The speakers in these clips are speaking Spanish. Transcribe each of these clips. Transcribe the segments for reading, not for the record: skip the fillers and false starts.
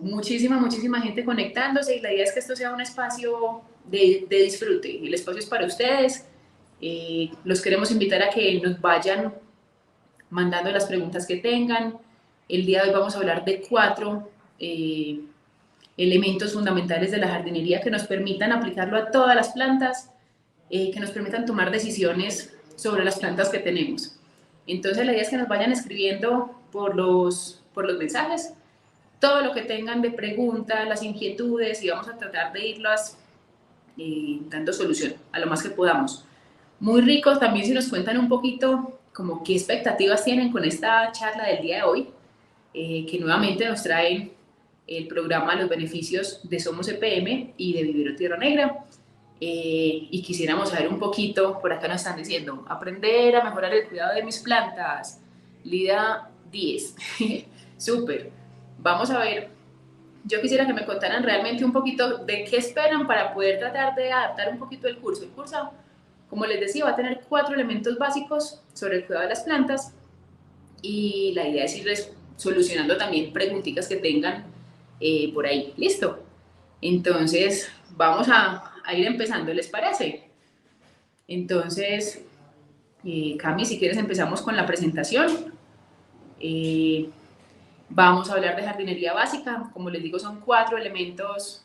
muchísima gente conectándose y la idea es que esto sea un espacio de disfrute. El espacio es para ustedes. Los queremos invitar a que nos vayan mandando las preguntas que tengan. El día de hoy vamos a hablar de 4 elementos fundamentales de la jardinería que nos permitan aplicarlo a todas las plantas, que nos permitan tomar decisiones sobre las plantas que tenemos. Entonces la idea es que nos vayan escribiendo por los mensajes todo lo que tengan de preguntas, las inquietudes, y vamos a tratar de irlas dando solución a lo más que podamos. Muy ricos también si nos cuentan un poquito como qué expectativas tienen con esta charla del día de hoy, que nuevamente nos traen el programa Los Beneficios de Somos EPM y de Vivero Tierra Negra. Y quisiéramos saber un poquito, por acá nos están diciendo, aprender a mejorar el cuidado de mis plantas. Lida 10. Súper. Vamos a ver, yo quisiera que me contaran realmente un poquito de qué esperan para poder tratar de adaptar un poquito el curso. El curso, como les decía, va a tener 4 elementos básicos sobre el cuidado de las plantas y la idea es irles solucionando también preguntitas que tengan por ahí. ¿Listo? Entonces, vamos a ir empezando, ¿les parece? Entonces, Cami, si quieres empezamos con la presentación. Vamos a hablar de jardinería básica. Como les digo, son 4 elementos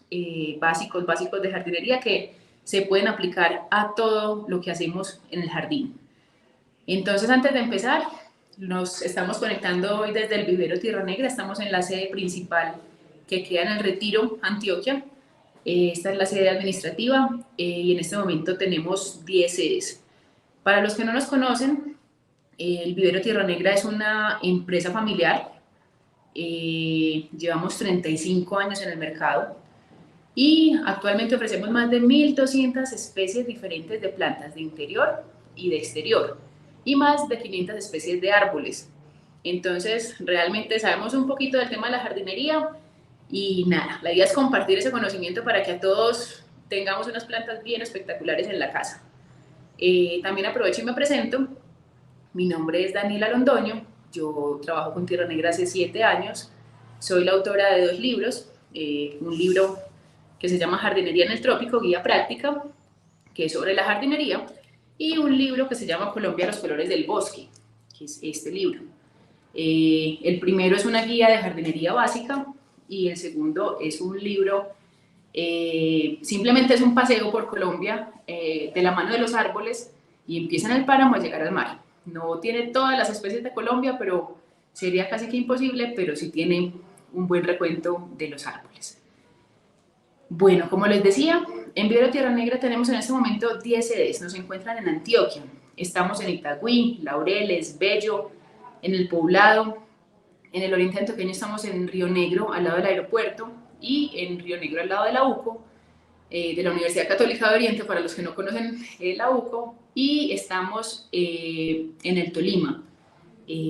básicos de jardinería que se pueden aplicar a todo lo que hacemos en el jardín. Entonces, antes de empezar, nos estamos conectando hoy desde el Vivero Tierra Negra. Estamos en la sede principal que queda en el Retiro, Antioquia. Esta es la sede administrativa y en este momento tenemos 10 sedes. Para los que no nos conocen, el Vivero Tierra Negra es una empresa familiar. Llevamos 35 años en el mercado y actualmente ofrecemos más de 1.200 especies diferentes de plantas de interior y de exterior y más de 500 especies de árboles. Entonces realmente sabemos un poquito del tema de la jardinería y nada, la idea es compartir ese conocimiento para que a todos tengamos unas plantas bien espectaculares en la casa. También aprovecho y me presento. Mi nombre es Daniela Londoño. Yo trabajo con Tierra Negra hace 7 años. Soy la autora de 2 libros. Un libro que se llama Jardinería en el Trópico, Guía Práctica, que es sobre la jardinería, y un libro que se llama Colombia, los colores del bosque, que es este libro. El primero es una guía de jardinería básica y el segundo es un libro, simplemente es un paseo por Colombia de la mano de los árboles y empieza en el páramo a llegar al mar. No tiene todas las especies de Colombia, pero sería casi que imposible, pero sí tiene un buen recuento de los árboles. Bueno, como les decía, en Vivero Tierra Negra tenemos en este momento 10 sedes. Nos encuentran en Antioquia. Estamos en Itagüí, Laureles, Bello, en El Poblado. En el oriente antioqueño estamos en Río Negro, al lado del aeropuerto, y en Río Negro, al lado de la UCO, de la Universidad Católica de Oriente, para los que no conocen la UCO, y estamos en el Tolima.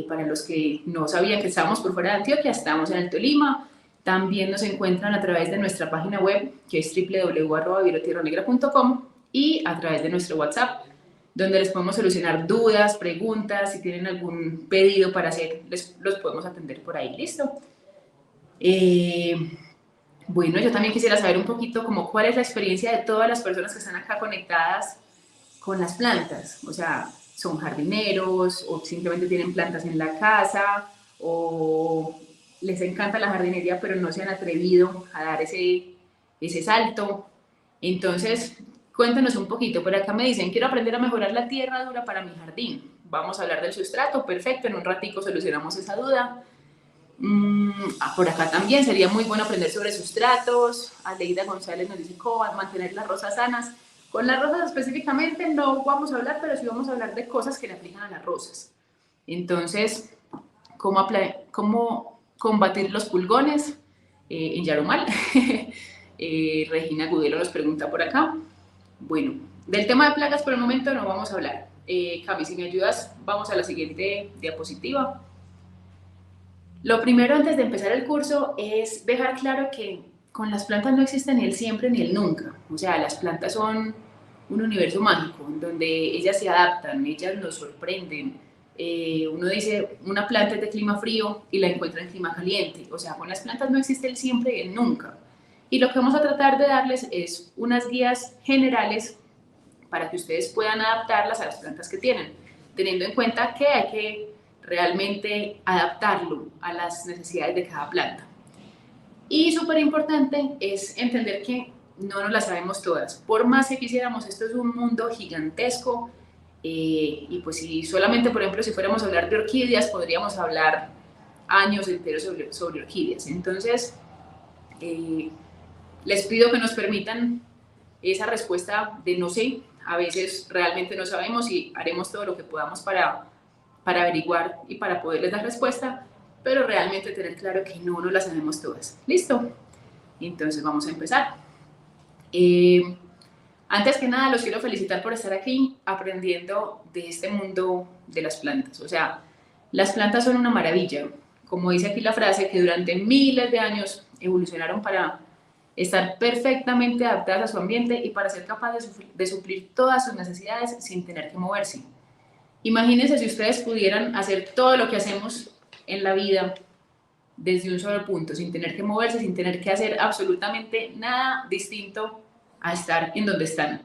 Para los que no sabían que estábamos por fuera de Antioquia, estamos en el Tolima. También nos encuentran a través de nuestra página web, que es www.viverotierranegra.com, y a través de nuestro WhatsApp, donde les podemos solucionar dudas, preguntas, si tienen algún pedido para hacer, los podemos atender por ahí. ¿Listo? Bueno, yo también quisiera saber un poquito como cuál es la experiencia de todas las personas que están acá conectadas con las plantas. O sea, son jardineros o simplemente tienen plantas en la casa o les encanta la jardinería pero no se han atrevido a dar ese salto. Entonces, cuéntanos un poquito. Por acá me dicen, quiero aprender a mejorar la tierra dura para mi jardín. Vamos a hablar del sustrato, perfecto, en un ratico solucionamos esa duda. Por acá también sería muy bueno aprender sobre sustratos. Aleida González nos dice cómo mantener las rosas sanas. Con las rosas específicamente no vamos a hablar, pero sí vamos a hablar de cosas que le aplican a las rosas. Entonces, ¿cómo combatir los pulgones en Yarumal? Regina Gudelo nos pregunta por acá. Bueno, del tema de plagas por el momento no vamos a hablar. Cami, si me ayudas, vamos a la siguiente diapositiva. Lo primero antes de empezar el curso es dejar claro que con las plantas no existe ni el siempre ni el nunca. O sea, las plantas son un universo mágico, donde ellas se adaptan, ellas nos sorprenden. Uno dice, una planta es de clima frío y la encuentra en clima caliente. O sea, con las plantas no existe el siempre y el nunca. Y lo que vamos a tratar de darles es unas guías generales para que ustedes puedan adaptarlas a las plantas que tienen, teniendo en cuenta que hay que realmente adaptarlo a las necesidades de cada planta. Y súper importante es entender que no nos las sabemos todas. Por más que quisiéramos, esto es un mundo gigantesco. Y pues si solamente, por ejemplo, si fuéramos a hablar de orquídeas, podríamos hablar años enteros sobre orquídeas. Entonces, les pido que nos permitan esa respuesta de no sé. A veces realmente no sabemos y haremos todo lo que podamos para averiguar y para poderles dar respuesta, pero realmente tener claro que no las sabemos todas. ¿Listo? Entonces vamos a empezar. Antes que nada, los quiero felicitar por estar aquí aprendiendo de este mundo de las plantas. O sea, las plantas son una maravilla. Como dice aquí la frase, que durante miles de años evolucionaron para estar perfectamente adaptadas a su ambiente y para ser capaces de suplir todas sus necesidades sin tener que moverse. Imagínense si ustedes pudieran hacer todo lo que hacemos en la vida desde un solo punto, sin tener que moverse, sin tener que hacer absolutamente nada distinto a estar en donde están.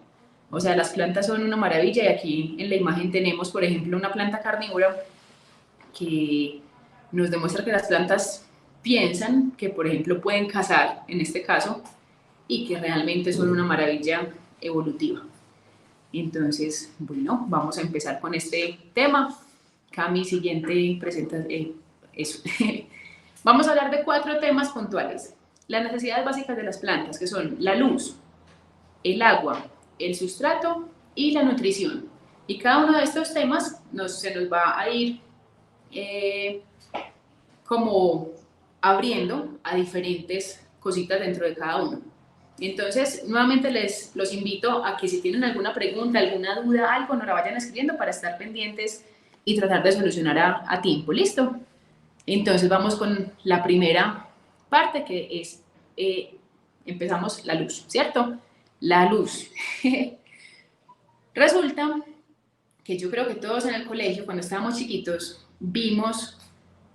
O sea, las plantas son una maravilla y aquí en la imagen tenemos, por ejemplo, una planta carnívora que nos demuestra que las plantas piensan, que por ejemplo pueden cazar, en este caso, y que realmente son una maravilla evolutiva. Entonces, bueno, vamos a empezar con este tema. Cami, siguiente presentación. Eso. Vamos a hablar de 4 temas puntuales. Las necesidades básicas de las plantas, que son la luz, el agua, el sustrato y la nutrición. Y cada uno de estos temas se nos va a ir como abriendo a diferentes cositas dentro de cada uno. Entonces, nuevamente los invito a que si tienen alguna pregunta, alguna duda, algo, nos la vayan escribiendo para estar pendientes y tratar de solucionar a tiempo. ¿Listo? Entonces, vamos con la primera parte que es, empezamos la luz, ¿cierto? La luz. Resulta que yo creo que todos en el colegio, cuando estábamos chiquitos, vimos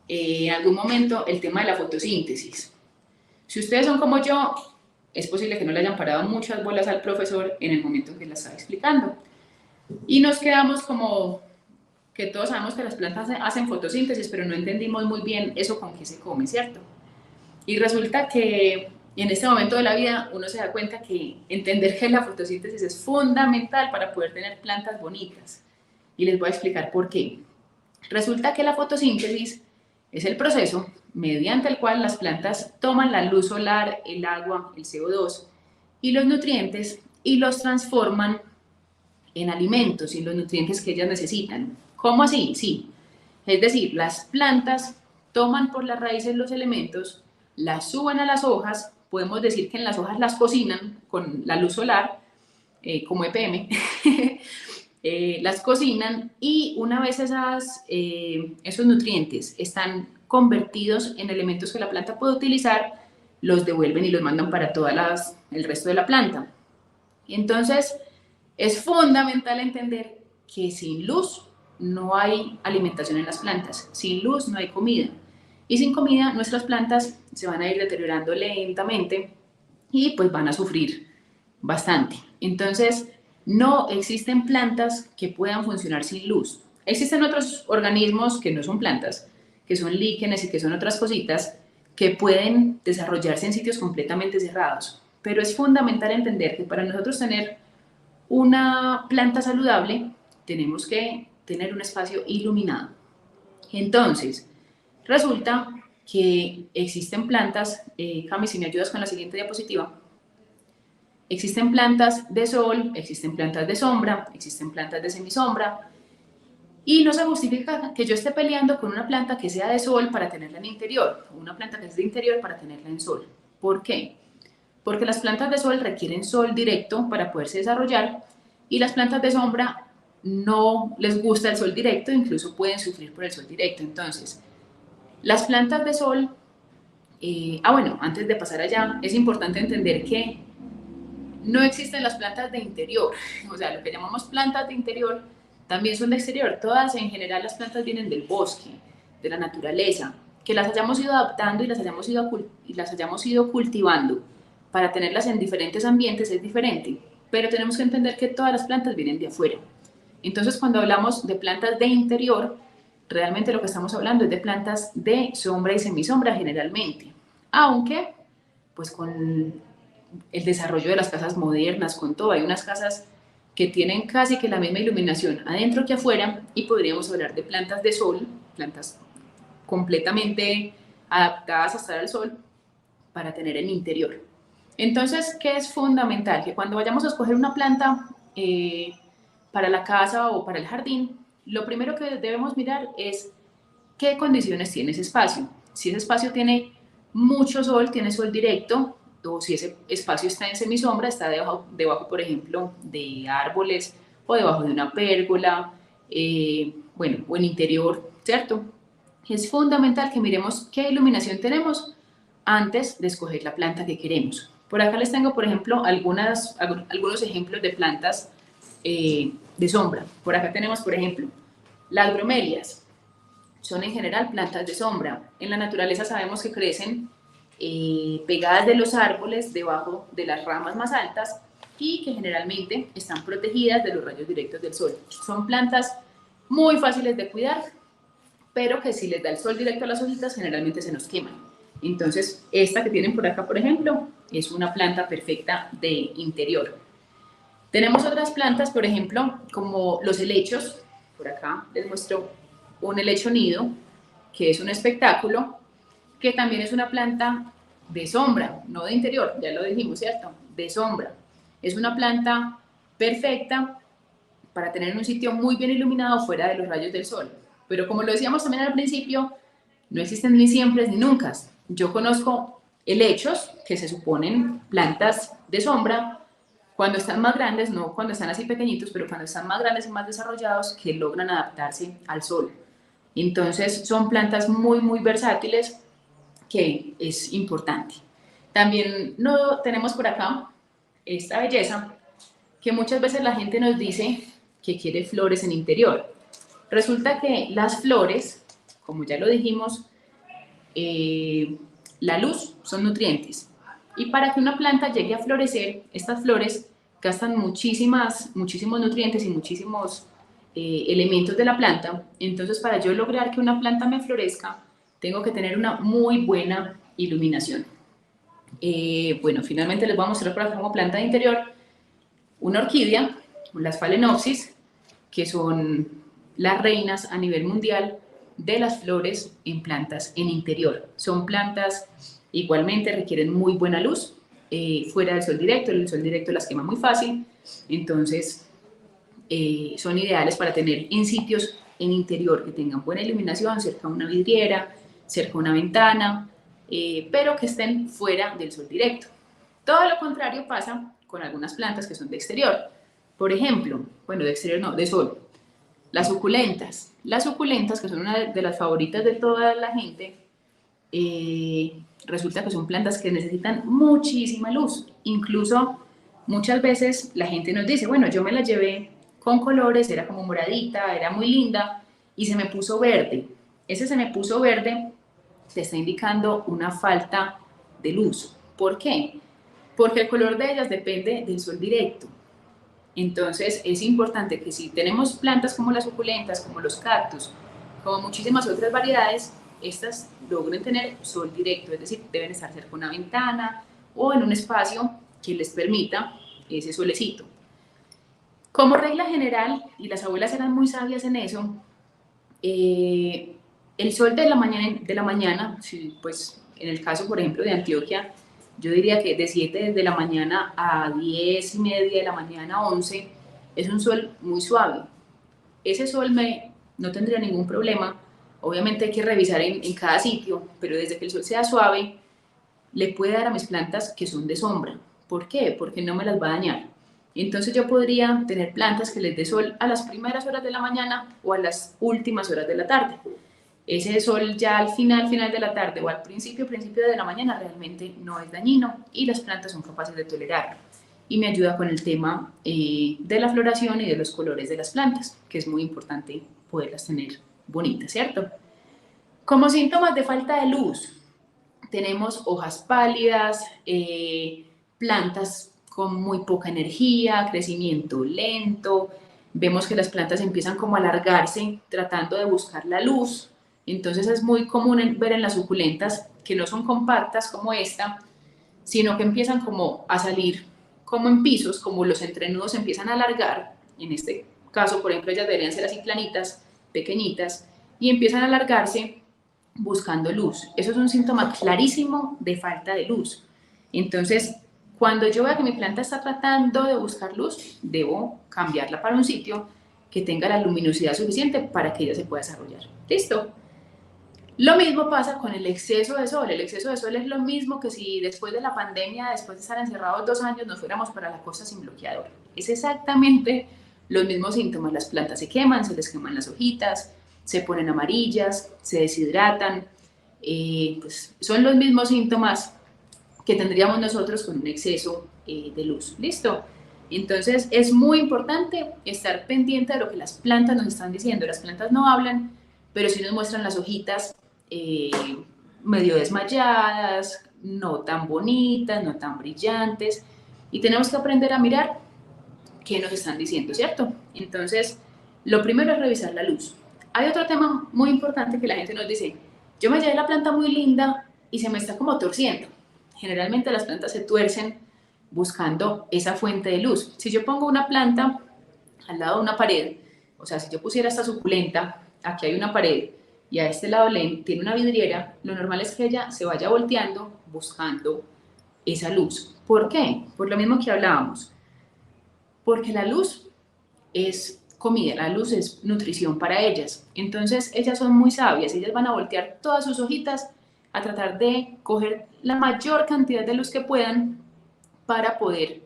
en algún momento el tema de la fotosíntesis. Si ustedes son como yo, es posible que no le hayan parado muchas bolas al profesor en el momento en que la estaba explicando. Y nos quedamos como que todos sabemos que las plantas hacen fotosíntesis, pero no entendimos muy bien eso con qué se come, ¿cierto? Y resulta que en este momento de la vida uno se da cuenta que entender que la fotosíntesis es fundamental para poder tener plantas bonitas. Y les voy a explicar por qué. Resulta que la fotosíntesis es el proceso mediante el cual las plantas toman la luz solar, el agua, el CO2 y los nutrientes y los transforman en alimentos y en los nutrientes que ellas necesitan. ¿Cómo así? Sí. Es decir, las plantas toman por las raíces los elementos, las suben a las hojas, podemos decir que en las hojas las cocinan con la luz solar, como EPM, las cocinan y una vez esos nutrientes están convertidos en elementos que la planta puede utilizar, los devuelven y los mandan para el resto de la planta. Entonces, es fundamental entender que sin luz no hay alimentación en las plantas, sin luz no hay comida. Y sin comida nuestras plantas se van a ir deteriorando lentamente y pues van a sufrir bastante. Entonces, no existen plantas que puedan funcionar sin luz. Existen otros organismos que no son plantas, que son líquenes y que son otras cositas que pueden desarrollarse en sitios completamente cerrados. Pero es fundamental entender que para nosotros tener una planta saludable tenemos que tener un espacio iluminado. Entonces, resulta que existen plantas, Cami, si me ayudas con la siguiente diapositiva, existen plantas de sol, existen plantas de sombra, existen plantas de semisombra, y no se justifica que yo esté peleando con una planta que sea de sol para tenerla en interior, o una planta que es de interior para tenerla en sol. ¿Por qué? Porque las plantas de sol requieren sol directo para poderse desarrollar y las plantas de sombra no les gusta el sol directo, incluso pueden sufrir por el sol directo. Entonces, las plantas de sol, bueno, antes de pasar allá, es importante entender que no existen las plantas de interior, o sea, lo que llamamos plantas de interior también son de exterior. Todas en general las plantas vienen del bosque, de la naturaleza, que las hayamos ido adaptando y las hayamos ido cultivando para tenerlas en diferentes ambientes es diferente, pero tenemos que entender que todas las plantas vienen de afuera. Entonces, cuando hablamos de plantas de interior, realmente lo que estamos hablando es de plantas de sombra y semisombra generalmente, aunque pues con el desarrollo de las casas modernas, con todo, hay unas casas que tienen casi que la misma iluminación adentro que afuera y podríamos hablar de plantas de sol, plantas completamente adaptadas a estar al sol para tener el interior. Entonces, ¿qué es fundamental? Que cuando vayamos a escoger una planta para la casa o para el jardín, lo primero que debemos mirar es qué condiciones tiene ese espacio. Si ese espacio tiene mucho sol, tiene sol directo, o si ese espacio está en semisombra, está debajo por ejemplo, de árboles o debajo de una pérgola, bueno, o en interior, ¿cierto? Es fundamental que miremos qué iluminación tenemos antes de escoger la planta que queremos. Por acá les tengo, por ejemplo, algunos ejemplos de plantas de sombra. Por acá tenemos, por ejemplo, las bromelias. Son en general plantas de sombra. En la naturaleza sabemos que crecen pegadas de los árboles debajo de las ramas más altas y que generalmente están protegidas de los rayos directos del sol. Son plantas muy fáciles de cuidar, pero que si les da el sol directo a las hojitas generalmente se nos queman. Entonces, esta que tienen por acá, por ejemplo, es una planta perfecta de interior. Tenemos otras plantas, por ejemplo, como los helechos. Por acá les muestro un helecho nido, que es un espectáculo, que también es una planta de sombra, no de interior, ya lo dijimos, ¿cierto? De sombra. Es una planta perfecta para tener un sitio muy bien iluminado fuera de los rayos del sol. Pero como lo decíamos también al principio, no existen ni siempre ni nunca. Yo conozco helechos, que se suponen plantas de sombra, cuando están más grandes, no cuando están así pequeñitos, pero cuando están más grandes y más desarrollados, que logran adaptarse al sol. Entonces son plantas muy versátiles que es importante. También no, tenemos por acá esta belleza que muchas veces la gente nos dice que quiere flores en interior. Resulta que las flores, como ya lo dijimos, la luz son nutrientes. Y para que una planta llegue a florecer, estas flores gastan muchísimos nutrientes y muchísimos elementos de la planta. Entonces, para yo lograr que una planta me florezca, tengo que tener una muy buena iluminación. Bueno, finalmente les voy a mostrar por acá como planta de interior una orquídea, las Phalaenopsis, que son las reinas a nivel mundial de las flores en plantas en interior. Son plantas igualmente requieren muy buena luz, fuera del sol directo, el sol directo las quema muy fácil, entonces son ideales para tener en sitios en interior que tengan buena iluminación, cerca de una vidriera, cerca de una ventana, pero que estén fuera del sol directo. Todo lo contrario pasa con algunas plantas que son de exterior. Por ejemplo, bueno, de exterior no, de sol. Las suculentas. Las suculentas, que son una de las favoritas de toda la gente, resulta que son plantas que necesitan muchísima luz. Incluso muchas veces la gente nos dice, bueno, yo me la llevé con colores, era como moradita, era muy linda y se me puso verde. Ese se me puso verde te está indicando una falta de luz. ¿Por qué? Porque el color de ellas depende del sol directo. Entonces es importante que si tenemos plantas como las suculentas, como los cactus, como muchísimas otras variedades, estas logren tener sol directo, es decir, deben estar cerca de una ventana o en un espacio que les permita ese solecito. Como regla general, y las abuelas eran muy sabias en eso, el sol de la mañana, pues en el caso por ejemplo de Antioquia, yo diría que de 7 de la mañana a 10 y media de la mañana, 11, es un sol muy suave. Ese sol no tendría ningún problema. Obviamente hay que revisar en cada sitio, pero desde que el sol sea suave, le puede dar a mis plantas que son de sombra. ¿Por qué? Porque no me las va a dañar. Entonces yo podría tener plantas que les dé sol a las primeras horas de la mañana o a las últimas horas de la tarde. Ese sol ya al final de la tarde o al principio de la mañana realmente no es dañino y las plantas son capaces de tolerarlo. y me ayuda con el tema de la floración y de los colores de las plantas, que es muy importante poderlas tener bonitas, ¿cierto? Como síntomas de falta de luz, tenemos hojas pálidas, plantas con muy poca energía, crecimiento lento, vemos que las plantas empiezan como a alargarse tratando de buscar la luz, entonces es muy común ver en las suculentas que no son compactas como esta, sino que empiezan como a salir como en pisos, como los entrenudos empiezan a alargar, en este caso, por ejemplo, ellas deberían ser así planitas, pequeñitas, y empiezan a alargarse buscando luz. Eso es un síntoma clarísimo de falta de luz. Entonces, cuando yo vea que mi planta está tratando de buscar luz, debo cambiarla para un sitio que tenga la luminosidad suficiente para que ella se pueda desarrollar. ¿Listo? Lo mismo pasa con el exceso de sol. El exceso de sol es lo mismo que si después de la pandemia, después de estar encerrados 2 años, nos fuéramos para la costa sin bloqueador. Es exactamente los mismos síntomas. Las plantas se queman, se les queman las hojitas, se ponen amarillas, se deshidratan. Pues son los mismos síntomas que tendríamos nosotros con un exceso de luz. ¿Listo? Entonces es muy importante estar pendiente de lo que las plantas nos están diciendo. Las plantas no hablan, pero sí nos muestran las hojitas eh, medio desmayadas, no tan bonitas, no tan brillantes, y tenemos que aprender a mirar qué nos están diciendo, ¿cierto? Entonces, lo primero es revisar la luz. Hay otro tema muy importante que la gente nos dice, yo me llevé la planta muy linda y se me está como torciendo. Generalmente las plantas se tuercen buscando esa fuente de luz. Si yo pongo una planta al lado de una pared, o sea, si yo pusiera esta suculenta, aquí hay una pared y a este lado tiene una vidriera, lo normal es que ella se vaya volteando buscando esa luz. ¿Por qué? Por lo mismo que hablábamos. Porque la luz es comida, la luz es nutrición para ellas. Entonces, ellas son muy sabias, ellas van a voltear todas sus hojitas a tratar de coger la mayor cantidad de luz que puedan para poder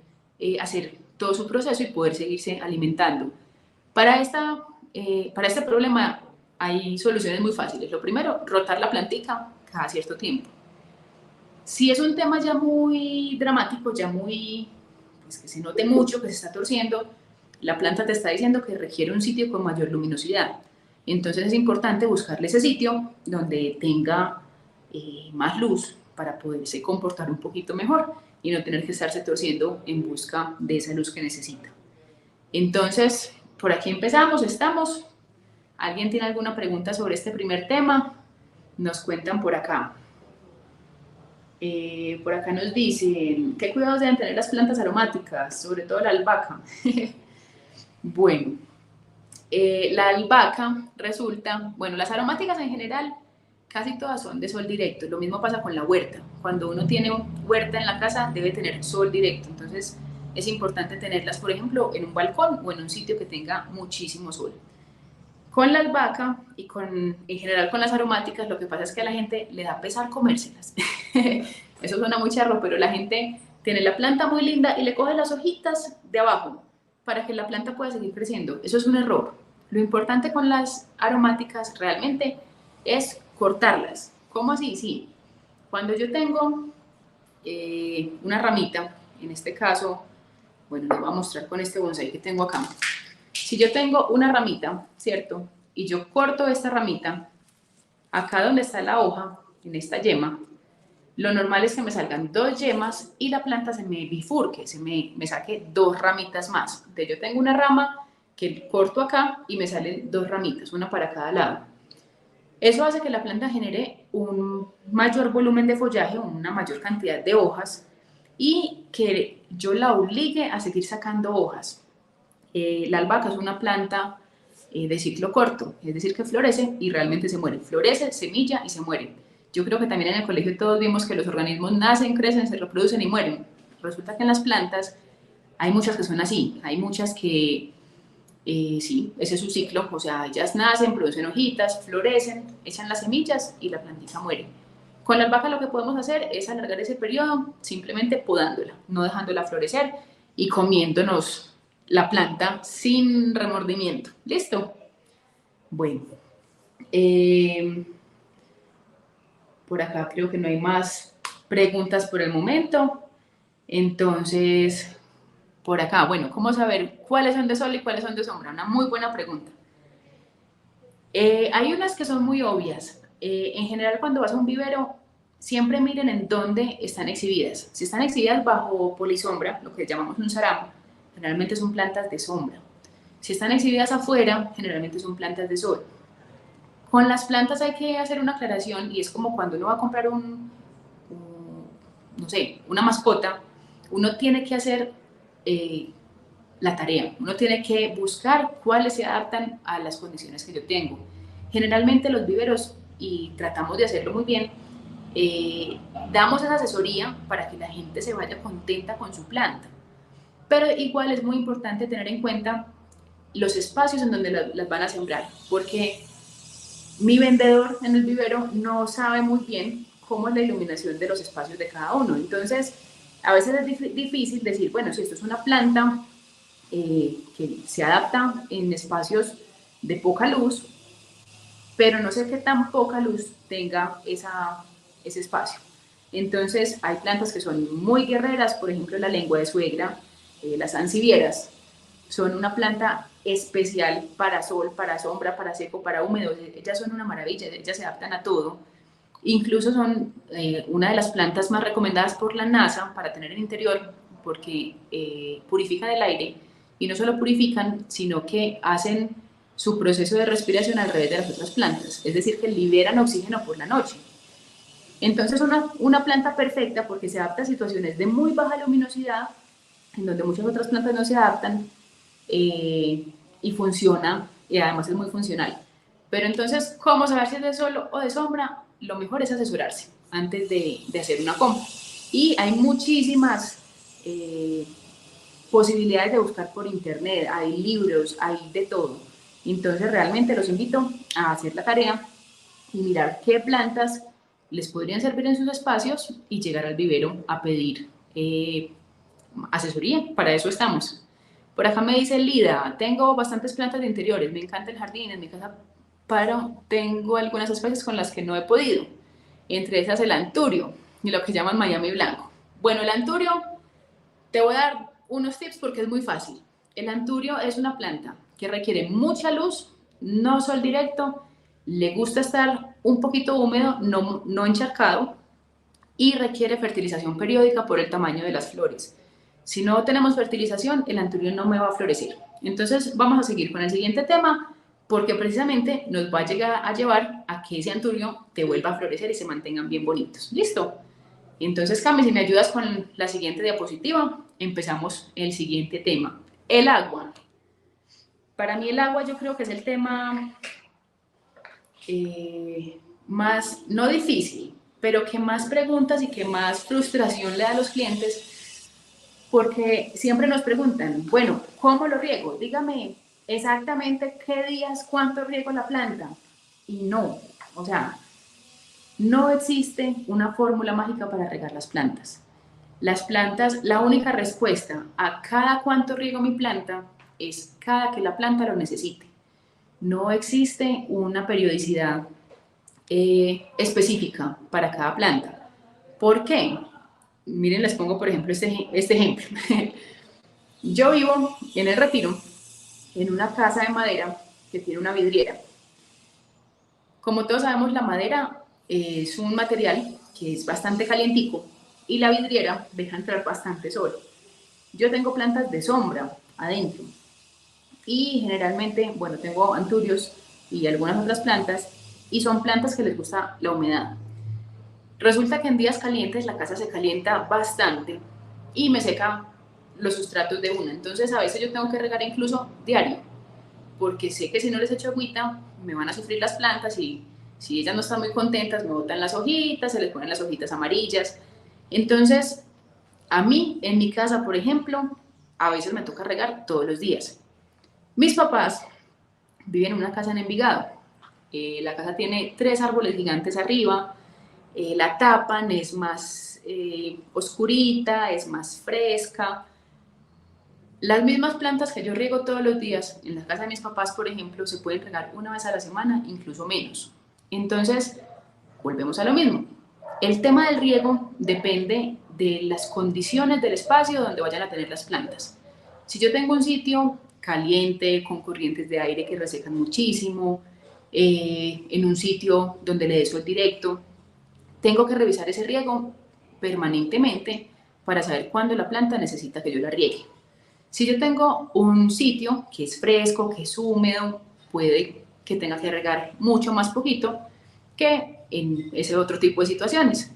hacer todo su proceso y poder seguirse alimentando. Para este problema hay soluciones muy fáciles. Lo primero, rotar la plantica cada cierto tiempo. Si es un tema ya muy dramático, ya muy, pues que se note mucho, que se está torciendo, la planta te está diciendo que requiere un sitio con mayor luminosidad. Entonces es importante buscarle ese sitio donde tenga más luz para poderse comportar un poquito mejor y no tener que estarse torciendo en busca de esa luz que necesita. Entonces, por aquí empezamos, estamos. ¿Alguien tiene alguna pregunta sobre este primer tema? Nos cuentan por acá. Por acá nos dicen, ¿qué cuidados deben tener las plantas aromáticas? Sobre todo la albahaca. Bueno, la albahaca resulta, bueno, las aromáticas en general casi todas son de sol directo. Lo mismo pasa con la huerta. Cuando uno tiene huerta en la casa debe tener sol directo. Entonces es importante tenerlas, por ejemplo, en un balcón o en un sitio que tenga muchísimo sol. Con la albahaca y en general con las aromáticas, lo que pasa es que a la gente le da pesar comérselas. Eso suena muy charro, pero la gente tiene la planta muy linda y le coge las hojitas de abajo para que la planta pueda seguir creciendo. Eso es un error. Lo importante con las aromáticas realmente es cortarlas. ¿Cómo así? Sí. Cuando yo tengo una ramita, en este caso, bueno, les voy a mostrar con este bonsai que tengo acá. Si yo tengo una ramita, ¿cierto? Y yo corto esta ramita, acá donde está la hoja, en esta yema, lo normal es que me salgan 2 yemas y la planta se me bifurque, me saque 2 ramitas más. Entonces yo tengo una rama que corto acá y me salen 2 ramitas, una para cada lado. Eso hace que la planta genere un mayor volumen de follaje, una mayor cantidad de hojas y que yo la obligue a seguir sacando hojas. La albahaca es una planta de ciclo corto, es decir, que florece y realmente se muere. Florece, semilla y se muere. Yo creo que también en el colegio todos vimos que los organismos nacen, crecen, se reproducen y mueren. Resulta que en las plantas hay muchas que son así, hay muchas que sí, ese es su ciclo, o sea, ellas nacen, producen hojitas, florecen, echan las semillas y la plantita muere. Con la albahaca lo que podemos hacer es alargar ese periodo simplemente podándola, no dejándola florecer y comiéndonos la planta sin remordimiento. ¿Listo? Bueno, por acá creo que no hay más preguntas por el momento. Entonces, Por acá, bueno, ¿cómo saber cuáles son de sol y cuáles son de sombra? Una muy buena pregunta. Hay unas que son muy obvias. En general, cuando vas a un vivero, siempre miren en dónde están exhibidas. Si están exhibidas bajo polisombra, lo que llamamos un saramo, generalmente son plantas de sombra. Si están exhibidas afuera, generalmente son plantas de sol. Con las plantas hay que hacer una aclaración y es como cuando uno va a comprar no sé, una mascota, uno tiene que hacer la tarea, uno tiene que buscar cuáles se adaptan a las condiciones que yo tengo. Generalmente los viveros, y tratamos de hacerlo muy bien, damos esa asesoría para que la gente se vaya contenta con su planta. Pero igual es muy importante tener en cuenta los espacios en donde las van a sembrar, porque mi vendedor en el vivero no sabe muy bien cómo es la iluminación de los espacios de cada uno. Entonces, a veces es difícil decir, bueno, si esto es una planta que se adapta en espacios de poca luz, pero no sé qué tan poca luz tenga ese espacio. Entonces, hay plantas que son muy guerreras, por ejemplo, la lengua de suegra, las sansevieras, son una planta especial para sol, para sombra, para seco, para húmedo. Ellas son una maravilla, ellas se adaptan a todo. Incluso son una de las plantas más recomendadas por la NASA para tener en interior porque purifican el aire y no solo purifican, sino que hacen su proceso de respiración al revés de las otras plantas, es decir, que liberan oxígeno por la noche. Entonces, una planta perfecta porque se adapta a situaciones de muy baja luminosidad, en donde muchas otras plantas no se adaptan, y funciona, y además es muy funcional. Pero entonces, ¿cómo saber si es de sol o de sombra? Lo mejor es asesorarse antes de hacer una compra. Y hay muchísimas posibilidades de buscar por internet, hay libros, hay de todo. Entonces, realmente los invito a hacer la tarea y mirar qué plantas les podrían servir en sus espacios y llegar al vivero a pedir asesoría. Para eso estamos. Por acá me dice Lida, tengo bastantes plantas de interiores, me encanta el jardín en mi casa, pero tengo algunas especies con las que no he podido, entre esas el anturio y lo que llaman Miami blanco. Bueno, el anturio, te voy a dar unos tips porque es muy fácil. El anturio es una planta que requiere mucha luz, no sol directo, le gusta estar un poquito húmedo, no encharcado, y requiere fertilización periódica por el tamaño de las flores. Si no tenemos fertilización, el anturio no me va a florecer. Entonces vamos a seguir con el siguiente tema porque precisamente nos va a llegar a llevar a que ese anturio te vuelva a florecer y se mantengan bien bonitos. ¿Listo? Entonces, Cami, si me ayudas con la siguiente diapositiva, empezamos el siguiente tema. El agua. Para mí el agua yo creo que es el tema más, no difícil, pero que más preguntas y que más frustración le da a los clientes, porque siempre nos preguntan, bueno, ¿cómo lo riego? Dígame exactamente qué días, cuánto riego la planta. Y no, o sea, no existe una fórmula mágica para regar las plantas. Las plantas, la única respuesta a cada cuánto riego mi planta es cada que la planta lo necesite. No existe una periodicidad específica para cada planta. ¿Por qué? Miren, les pongo por ejemplo este ejemplo. Yo vivo en el Retiro, en una casa de madera que tiene una vidriera. Como todos sabemos, la madera es un material que es bastante calientico y la vidriera deja entrar bastante sol. Yo tengo plantas de sombra adentro y generalmente, bueno, tengo anturios y algunas otras plantas y son plantas que les gusta la humedad. Resulta que en días calientes la casa se calienta bastante y me seca los sustratos de una. Entonces a veces yo tengo que regar incluso diario, porque sé que si no les echo agüita me van a sufrir las plantas y si ellas no están muy contentas me botan las hojitas, se les ponen las hojitas amarillas. Entonces, a mí, en mi casa, por ejemplo, a veces me toca regar todos los días. Mis papás viven en una casa en Envigado. La casa tiene 3 árboles gigantes arriba, la tapan, es más oscurita, es más fresca. Las mismas plantas que yo riego todos los días en la casa de mis papás, por ejemplo, se pueden regar una vez a la semana, incluso menos. Entonces, volvemos a lo mismo. El tema del riego depende de las condiciones del espacio donde vayan a tener las plantas. Si yo tengo un sitio caliente, con corrientes de aire que resecan muchísimo, en un sitio donde le dé sol directo, tengo que revisar ese riego permanentemente para saber cuándo la planta necesita que yo la riegue. Si yo tengo un sitio que es fresco, que es húmedo, puede que tenga que regar mucho más poquito que en ese otro tipo de situaciones.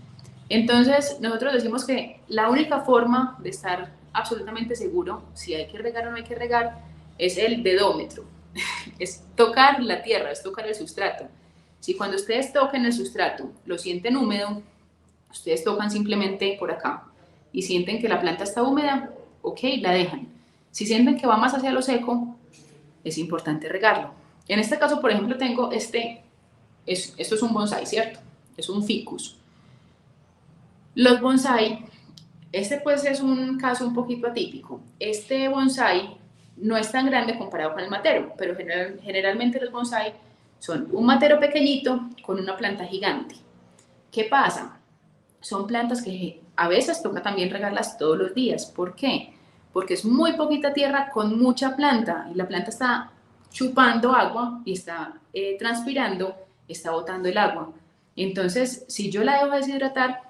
Entonces, nosotros decimos que la única forma de estar absolutamente seguro si hay que regar o no hay que regar es el dedómetro. Es tocar la tierra, es tocar el sustrato. Si cuando ustedes toquen el sustrato lo sienten húmedo, ustedes tocan simplemente por acá y sienten que la planta está húmeda, ok, la dejan. Si sienten que va más hacia lo seco, es importante regarlo. En este caso, por ejemplo, tengo esto es un bonsai, ¿cierto? Es un ficus. Los bonsai, este pues es un caso un poquito atípico. Este bonsai no es tan grande comparado con el matero, pero generalmente los bonsai son un matero pequeñito con una planta gigante. ¿Qué pasa? Son plantas que a veces toca también regarlas todos los días. ¿Por qué? Porque es muy poquita tierra con mucha planta y la planta está chupando agua y está transpirando, está botando el agua. Entonces, si yo la dejo deshidratar,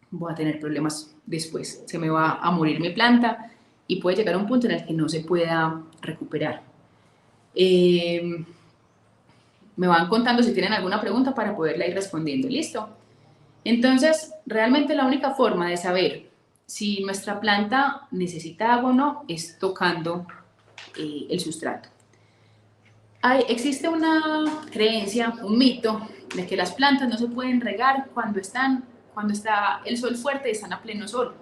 voy a tener problemas después. Se me va a morir mi planta y puede llegar a un punto en el que no se pueda recuperar. Me van contando si tienen alguna pregunta para poderla ir respondiendo. ¿Listo? Entonces, realmente la única forma de saber si nuestra planta necesita agua o no es tocando el sustrato. Existe una creencia, un mito, de que las plantas no se pueden regar cuando está el sol fuerte y están a pleno sol.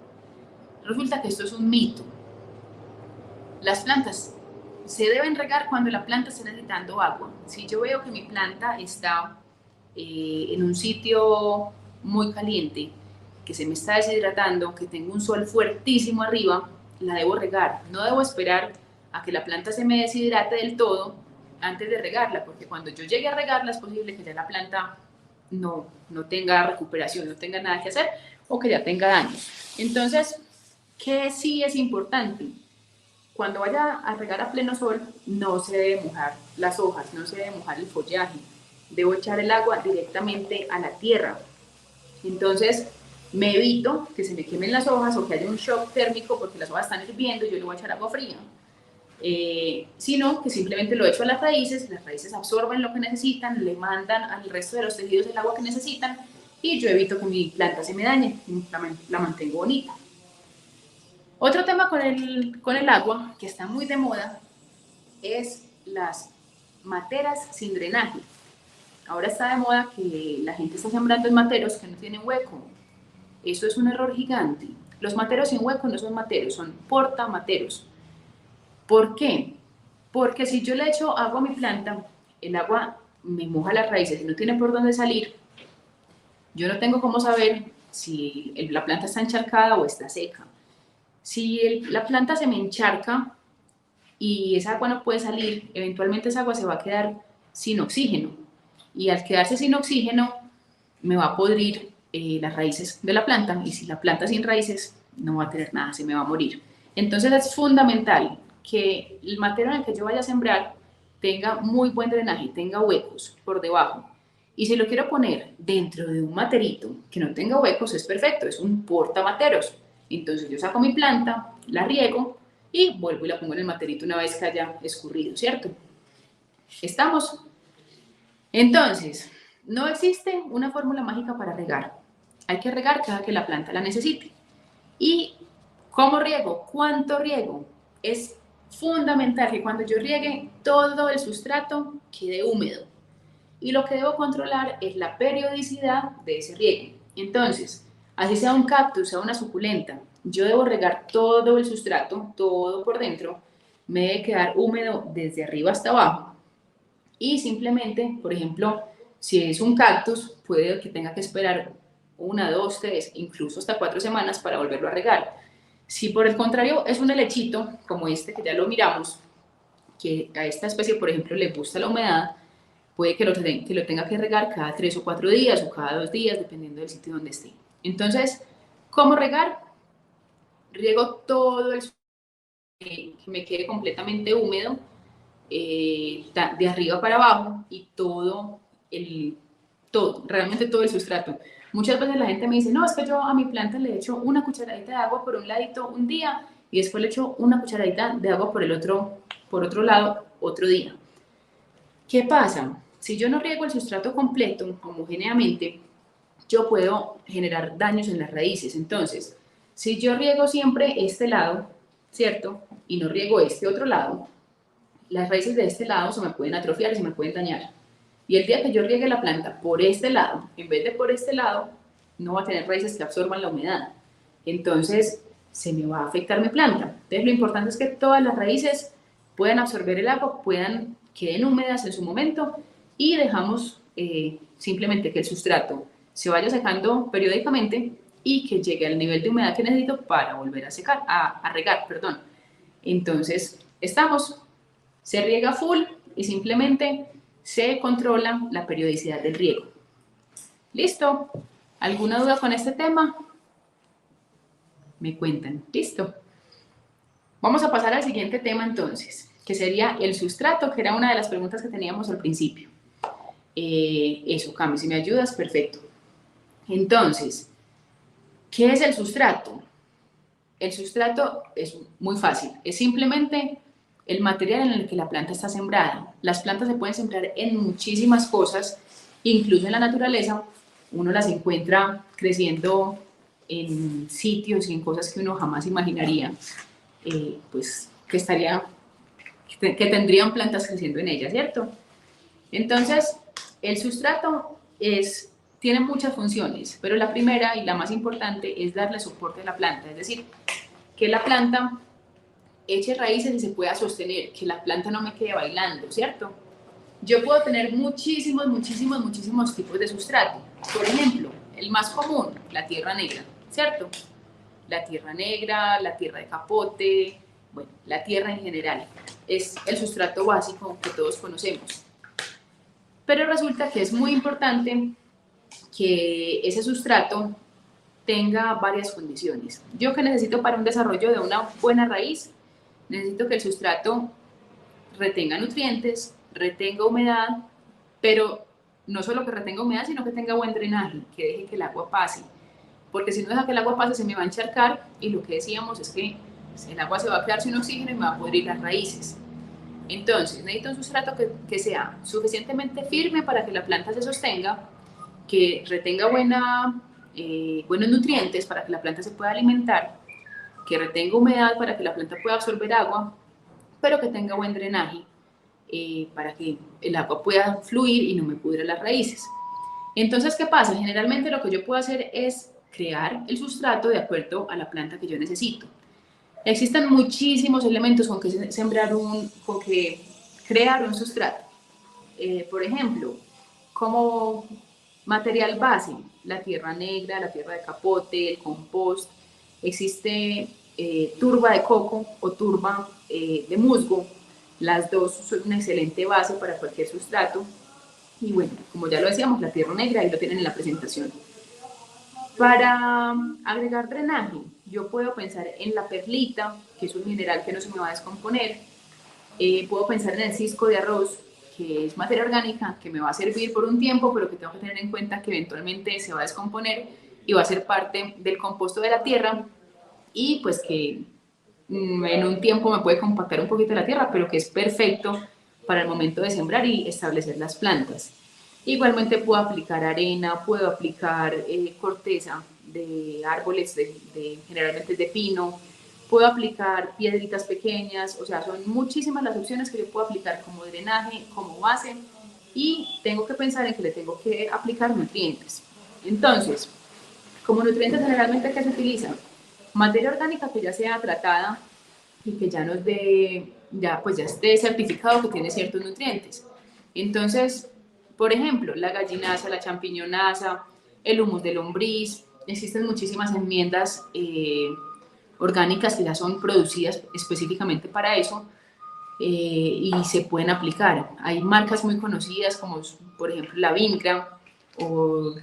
Resulta que esto es un mito. Las plantas se deben regar cuando la planta está necesitando agua. Si yo veo que mi planta está en un sitio muy caliente, que se me está deshidratando, que tengo un sol fuertísimo arriba, la debo regar. No debo esperar a que la planta se me deshidrate del todo antes de regarla, porque cuando yo llegue a regarla es posible que ya la planta no tenga recuperación, no tenga nada que hacer o que ya tenga daños. Entonces, ¿qué sí es importante? Cuando vaya a regar a pleno sol, no se debe mojar las hojas, no se debe mojar el follaje. Debo echar el agua directamente a la tierra. Entonces, me evito que se me quemen las hojas o que haya un shock térmico porque las hojas están hirviendo y yo le voy a echar agua fría. Sino que simplemente lo echo a las raíces absorben lo que necesitan, le mandan al resto de los tejidos el agua que necesitan y yo evito que mi planta se me dañe, la mantengo bonita. Otro tema con el agua que está muy de moda es las materas sin drenaje. Ahora está de moda que la gente está sembrando en materos que no tienen hueco. Eso es un error gigante. Los materos sin hueco no son materos, son portamateros. ¿Por qué? Porque si yo le echo agua a mi planta, el agua me moja las raíces y no tiene por dónde salir, yo no tengo cómo saber si la planta está encharcada o está seca. Si la planta se me encharca y esa agua no puede salir, eventualmente esa agua se va a quedar sin oxígeno. Y al quedarse sin oxígeno, me va a podrir las raíces de la planta. Y si la planta sin raíces, no va a tener nada, se me va a morir. Entonces es fundamental que el material en el que yo vaya a sembrar tenga muy buen drenaje, tenga huecos por debajo. Y si lo quiero poner dentro de un materito que no tenga huecos, es perfecto, es un portamateros. Entonces yo saco mi planta, la riego y vuelvo y la pongo en el materito una vez que haya escurrido, ¿cierto? ¿Estamos? Entonces, no existe una fórmula mágica para regar. Hay que regar cada que la planta la necesite. ¿Y cómo riego? ¿Cuánto riego? Es fundamental que cuando yo riegue todo el sustrato quede húmedo. Y lo que debo controlar es la periodicidad de ese riego. Entonces, así sea un cactus, sea una suculenta, yo debo regar todo el sustrato, todo por dentro, me debe quedar húmedo desde arriba hasta abajo. Y simplemente, por ejemplo, si es un cactus, puede que tenga que esperar 1, 2, 3, incluso hasta 4 semanas para volverlo a regar. Si por el contrario es un helechito, como este que ya lo miramos, que a esta especie, por ejemplo, le gusta la humedad, puede que lo tenga que regar cada 3 o 4 días o cada 2 días, dependiendo del sitio donde esté. Entonces, ¿cómo regar? Riego todo el que me quede completamente húmedo, de arriba para abajo y realmente todo el sustrato. Muchas veces la gente me dice, no, es que yo a mi planta le echo una cucharadita de agua por un ladito un día y después le echo una cucharadita de agua por otro lado otro día. ¿Qué pasa? Si yo no riego el sustrato completo, homogéneamente, yo puedo generar daños en las raíces. Entonces, si yo riego siempre este lado, ¿cierto? Y no riego este otro lado, las raíces de este lado se me pueden atrofiar y se me pueden dañar. Y el día que yo riegue la planta por este lado, en vez de por este lado, no va a tener raíces que absorban la humedad. Entonces, se me va a afectar mi planta. Entonces, lo importante es que todas las raíces puedan absorber el agua, queden húmedas en su momento y dejamos simplemente que el sustrato se vaya secando periódicamente y que llegue al nivel de humedad que necesito para volver a regar, perdón. Entonces, se riega full y simplemente se controla la periodicidad del riego. ¿Listo? ¿Alguna duda con este tema? Me cuentan. ¿Listo? Vamos a pasar al siguiente tema entonces, que sería el sustrato, que era una de las preguntas que teníamos al principio. Eso, Cami, si me ayudas, perfecto. Entonces, ¿qué es el sustrato? El sustrato es muy fácil, es simplemente el material en el que la planta está sembrada. Las plantas se pueden sembrar en muchísimas cosas, incluso en la naturaleza. Uno las encuentra creciendo en sitios y en cosas que uno jamás imaginaría, pues que tendrían plantas creciendo en ellas, ¿cierto? Entonces, el sustrato tiene muchas funciones, pero la primera y la más importante es darle soporte a la planta, es decir, que la planta eche raíces y se pueda sostener, que la planta no me quede bailando, ¿cierto? Yo puedo tener muchísimos tipos de sustrato. Por ejemplo, el más común, la tierra negra, ¿cierto? La tierra negra, la tierra de capote, bueno, la tierra en general. Es el sustrato básico que todos conocemos. Pero resulta que es muy importante que ese sustrato tenga varias condiciones. Yo que necesito para un desarrollo de una buena raíz, necesito que el sustrato retenga nutrientes, retenga humedad, pero no solo que retenga humedad, sino que tenga buen drenaje, que deje que el agua pase. Porque si no deja que el agua pase, se me va a encharcar y lo que decíamos es que el agua se va a quedar sin oxígeno y me va a podrir las raíces. Entonces, necesito un sustrato que sea suficientemente firme para que la planta se sostenga, que retenga buenos nutrientes para que la planta se pueda alimentar, que retenga humedad para que la planta pueda absorber agua, pero que tenga buen drenaje para que el agua pueda fluir y no me pudra las raíces. Entonces, ¿qué pasa? Generalmente lo que yo puedo hacer es crear el sustrato de acuerdo a la planta que yo necesito. Existen muchísimos elementos con que crear un sustrato. Por ejemplo, como material base, la tierra negra, la tierra de capote, el compost. Existe turba de coco o turba de musgo. Las dos son una excelente base para cualquier sustrato. Y bueno, como ya lo decíamos, la tierra negra, ahí lo tienen en la presentación. Para agregar drenaje, yo puedo pensar en la perlita, que es un mineral que no se me va a descomponer. Puedo pensar en el cisco de arroz, que es materia orgánica, que me va a servir por un tiempo, pero que tengo que tener en cuenta que eventualmente se va a descomponer y va a ser parte del composto de la tierra y pues que en un tiempo me puede compactar un poquito la tierra, pero que es perfecto para el momento de sembrar y establecer las plantas. Igualmente puedo aplicar arena, puedo aplicar corteza de árboles, generalmente de pino, puedo aplicar piedritas pequeñas, o sea, son muchísimas las opciones que yo puedo aplicar como drenaje, como base, y tengo que pensar en que le tengo que aplicar nutrientes. Entonces, como nutrientes generalmente, ¿qué se utiliza? Materia orgánica que ya sea tratada y que ya ya esté certificado que tiene ciertos nutrientes. Entonces, por ejemplo, la gallinaza, la champiñonaza, el humus de lombriz, existen muchísimas enmiendas orgánicas que ya son producidas específicamente para eso y se pueden aplicar. Hay marcas muy conocidas como, por ejemplo, la Vincra o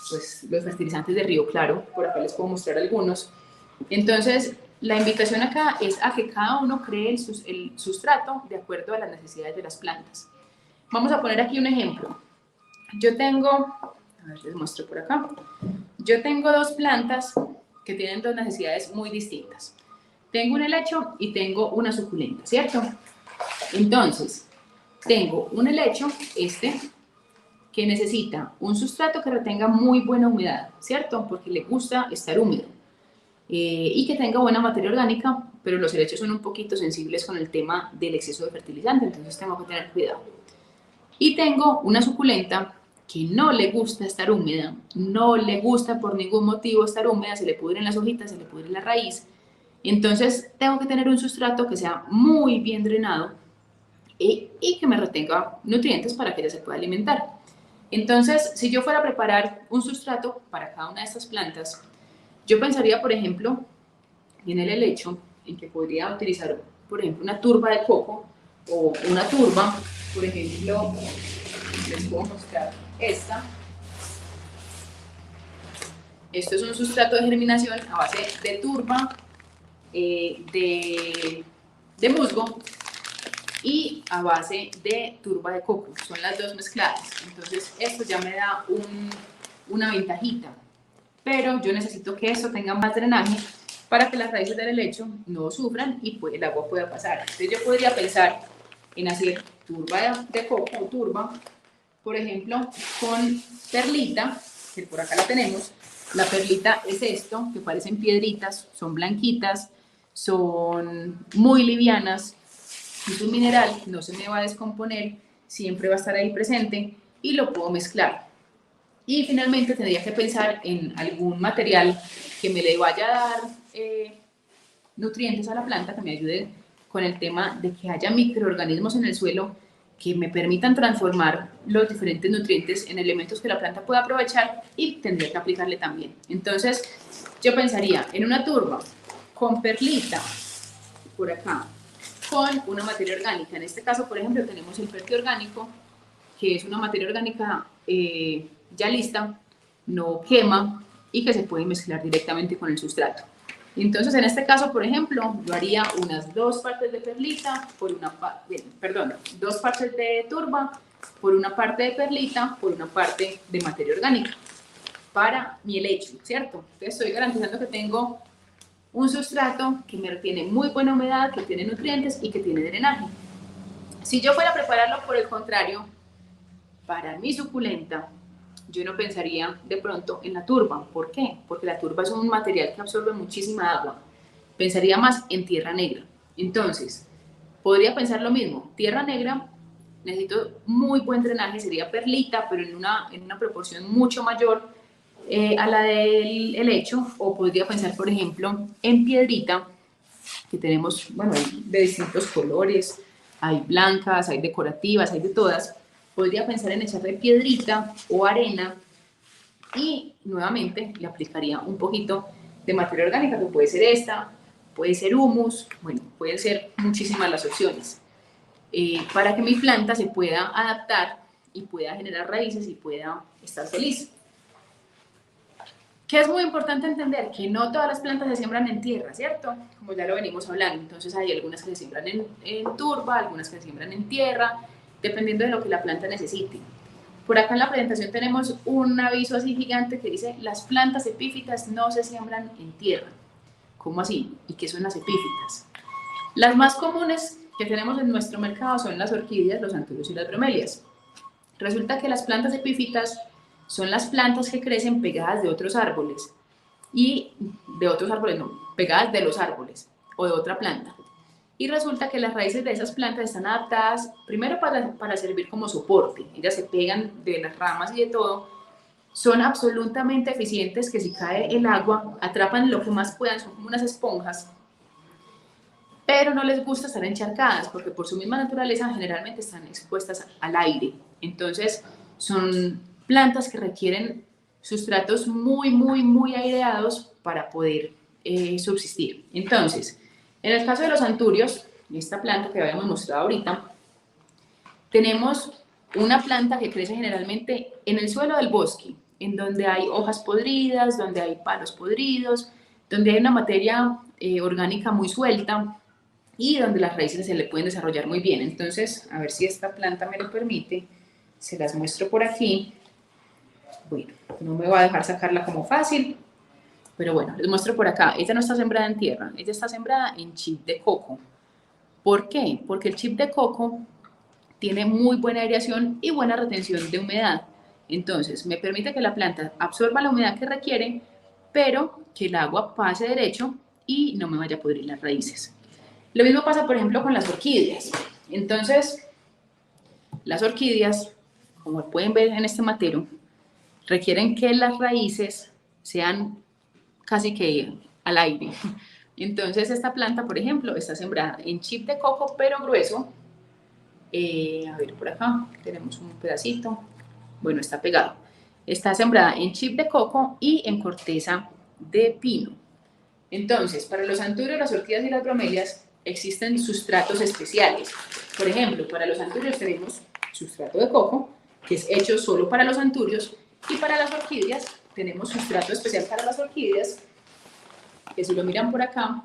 pues, los fertilizantes de Río Claro, por acá les puedo mostrar algunos. Entonces, La invitación acá es a que cada uno cree el sustrato de acuerdo a las necesidades de las plantas. Vamos a poner aquí un ejemplo. Yo tengo, a ver, les muestro por acá. Yo tengo dos plantas que tienen dos necesidades muy distintas. Tengo un helecho y tengo una suculenta, ¿cierto? Entonces, tengo un helecho, que necesita un sustrato que retenga muy buena humedad, ¿cierto? Porque le gusta estar húmedo. Y que tenga buena materia orgánica, pero los helechos son un poquito sensibles con el tema del exceso de fertilizante, entonces tengo que tener cuidado. Y tengo una suculenta que no le gusta estar húmeda, no le gusta por ningún motivo estar húmeda, se le pudren las hojitas, se le pudre la raíz, entonces tengo que tener un sustrato que sea muy bien drenado y que me retenga nutrientes para que ella se pueda alimentar. Entonces, si yo fuera a preparar un sustrato para cada una de estas plantas, yo pensaría, por ejemplo, en el helecho, en que podría utilizar, por ejemplo, una turba de coco o una turba, por ejemplo, les puedo mostrar esta. Esto es un sustrato de germinación a base de turba, de musgo y a base de turba de coco. Son las dos mezcladas. Entonces, esto ya me da una ventajita. Pero yo necesito que esto tenga más drenaje para que las raíces del helecho no sufran y el agua pueda pasar. Entonces yo podría pensar en hacer turba de coco o turba, por ejemplo, con perlita, que por acá la tenemos. La perlita es esto, que parecen piedritas, son blanquitas, son muy livianas, es un mineral, no se me va a descomponer, siempre va a estar ahí presente y lo puedo mezclar. Y finalmente tendría que pensar en algún material que me le vaya a dar nutrientes a la planta, que me ayude con el tema de que haya microorganismos en el suelo que me permitan transformar los diferentes nutrientes en elementos que la planta pueda aprovechar y tendría que aplicarle también. Entonces, yo pensaría en una turba con perlita, por acá, con una materia orgánica. En este caso, por ejemplo, tenemos el perque orgánico, que es una materia orgánica ya lista, no quema y que se puede mezclar directamente con el sustrato. Entonces, en este caso, por ejemplo, yo haría unas 2 partes de perlita por una perdón, 2 partes de turba por una parte de perlita por una parte de materia orgánica para mi helecho, ¿cierto? Entonces, estoy garantizando que tengo un sustrato que me tiene muy buena humedad, que tiene nutrientes y que tiene drenaje. Si yo fuera a prepararlo por el contrario, para mi suculenta, yo no pensaría de pronto en la turba. ¿Por qué? Porque la turba es un material que absorbe muchísima agua. Pensaría más en tierra negra. Entonces, podría pensar lo mismo. Tierra negra, necesito muy buen drenaje, sería perlita, pero en una proporción mucho mayor a la del helecho. O podría pensar, por ejemplo, en piedrita, que tenemos, bueno, de distintos colores. Hay blancas, hay decorativas, hay de todas. Podría pensar en echarle piedrita o arena y nuevamente le aplicaría un poquito de materia orgánica, que puede ser esta, puede ser humus, bueno, pueden ser muchísimas las opciones, para que mi planta se pueda adaptar y pueda generar raíces y pueda estar feliz. Que es muy importante entender que no todas las plantas se siembran en tierra, ¿cierto? Como ya lo venimos hablando, entonces hay algunas que se siembran en turba, algunas que se siembran en tierra, dependiendo de lo que la planta necesite. Por acá en la presentación tenemos un aviso así gigante que dice: las plantas epífitas no se siembran en tierra. ¿Cómo así? ¿Y qué son las epífitas? Las más comunes que tenemos en nuestro mercado son las orquídeas, los anthurios y las bromelias. Resulta que las plantas epífitas son las plantas que crecen pegadas de otros árboles y de otros árboles, no, pegadas de los árboles o de otra planta. Y resulta que las raíces de esas plantas están adaptadas primero para servir como soporte. Ellas se pegan de las ramas y de todo. Son absolutamente eficientes, que si cae el agua, atrapan lo que más puedan, son como unas esponjas. Pero no les gusta estar encharcadas porque por su misma naturaleza generalmente están expuestas al aire. Entonces son plantas que requieren sustratos muy aireados para poder subsistir. Entonces, en el caso de los anthurios, esta planta que habíamos mostrado ahorita, tenemos una planta que crece generalmente en el suelo del bosque, en donde hay hojas podridas, donde hay palos podridos, donde hay una materia orgánica muy suelta y donde las raíces se le pueden desarrollar muy bien. Entonces, a ver si esta planta me lo permite, se las muestro por aquí. Bueno, no me va a dejar sacarla como fácil, pero bueno, les muestro por acá. Ella no está sembrada en tierra, ella está sembrada en chip de coco. ¿Por qué? Porque el chip de coco tiene muy buena aireación y buena retención de humedad. Entonces, me permite que la planta absorba la humedad que requiere, pero que el agua pase derecho y no me vaya a pudrir las raíces. Lo mismo pasa, por ejemplo, con las orquídeas. Entonces, las orquídeas, como pueden ver en este matero, requieren que las raíces sean casi que al aire. Entonces, esta planta, por ejemplo, está sembrada en chip de coco, pero grueso. A ver, por acá tenemos un pedacito. Bueno, está pegado. Está sembrada en chip de coco y en corteza de pino. Entonces, para los anturios, las orquídeas y las bromelias existen sustratos especiales. Por ejemplo, para los anturios tenemos sustrato de coco, que es hecho solo para los anturios, y para las orquídeas tenemos sustrato especial para las orquídeas, que si lo miran por acá,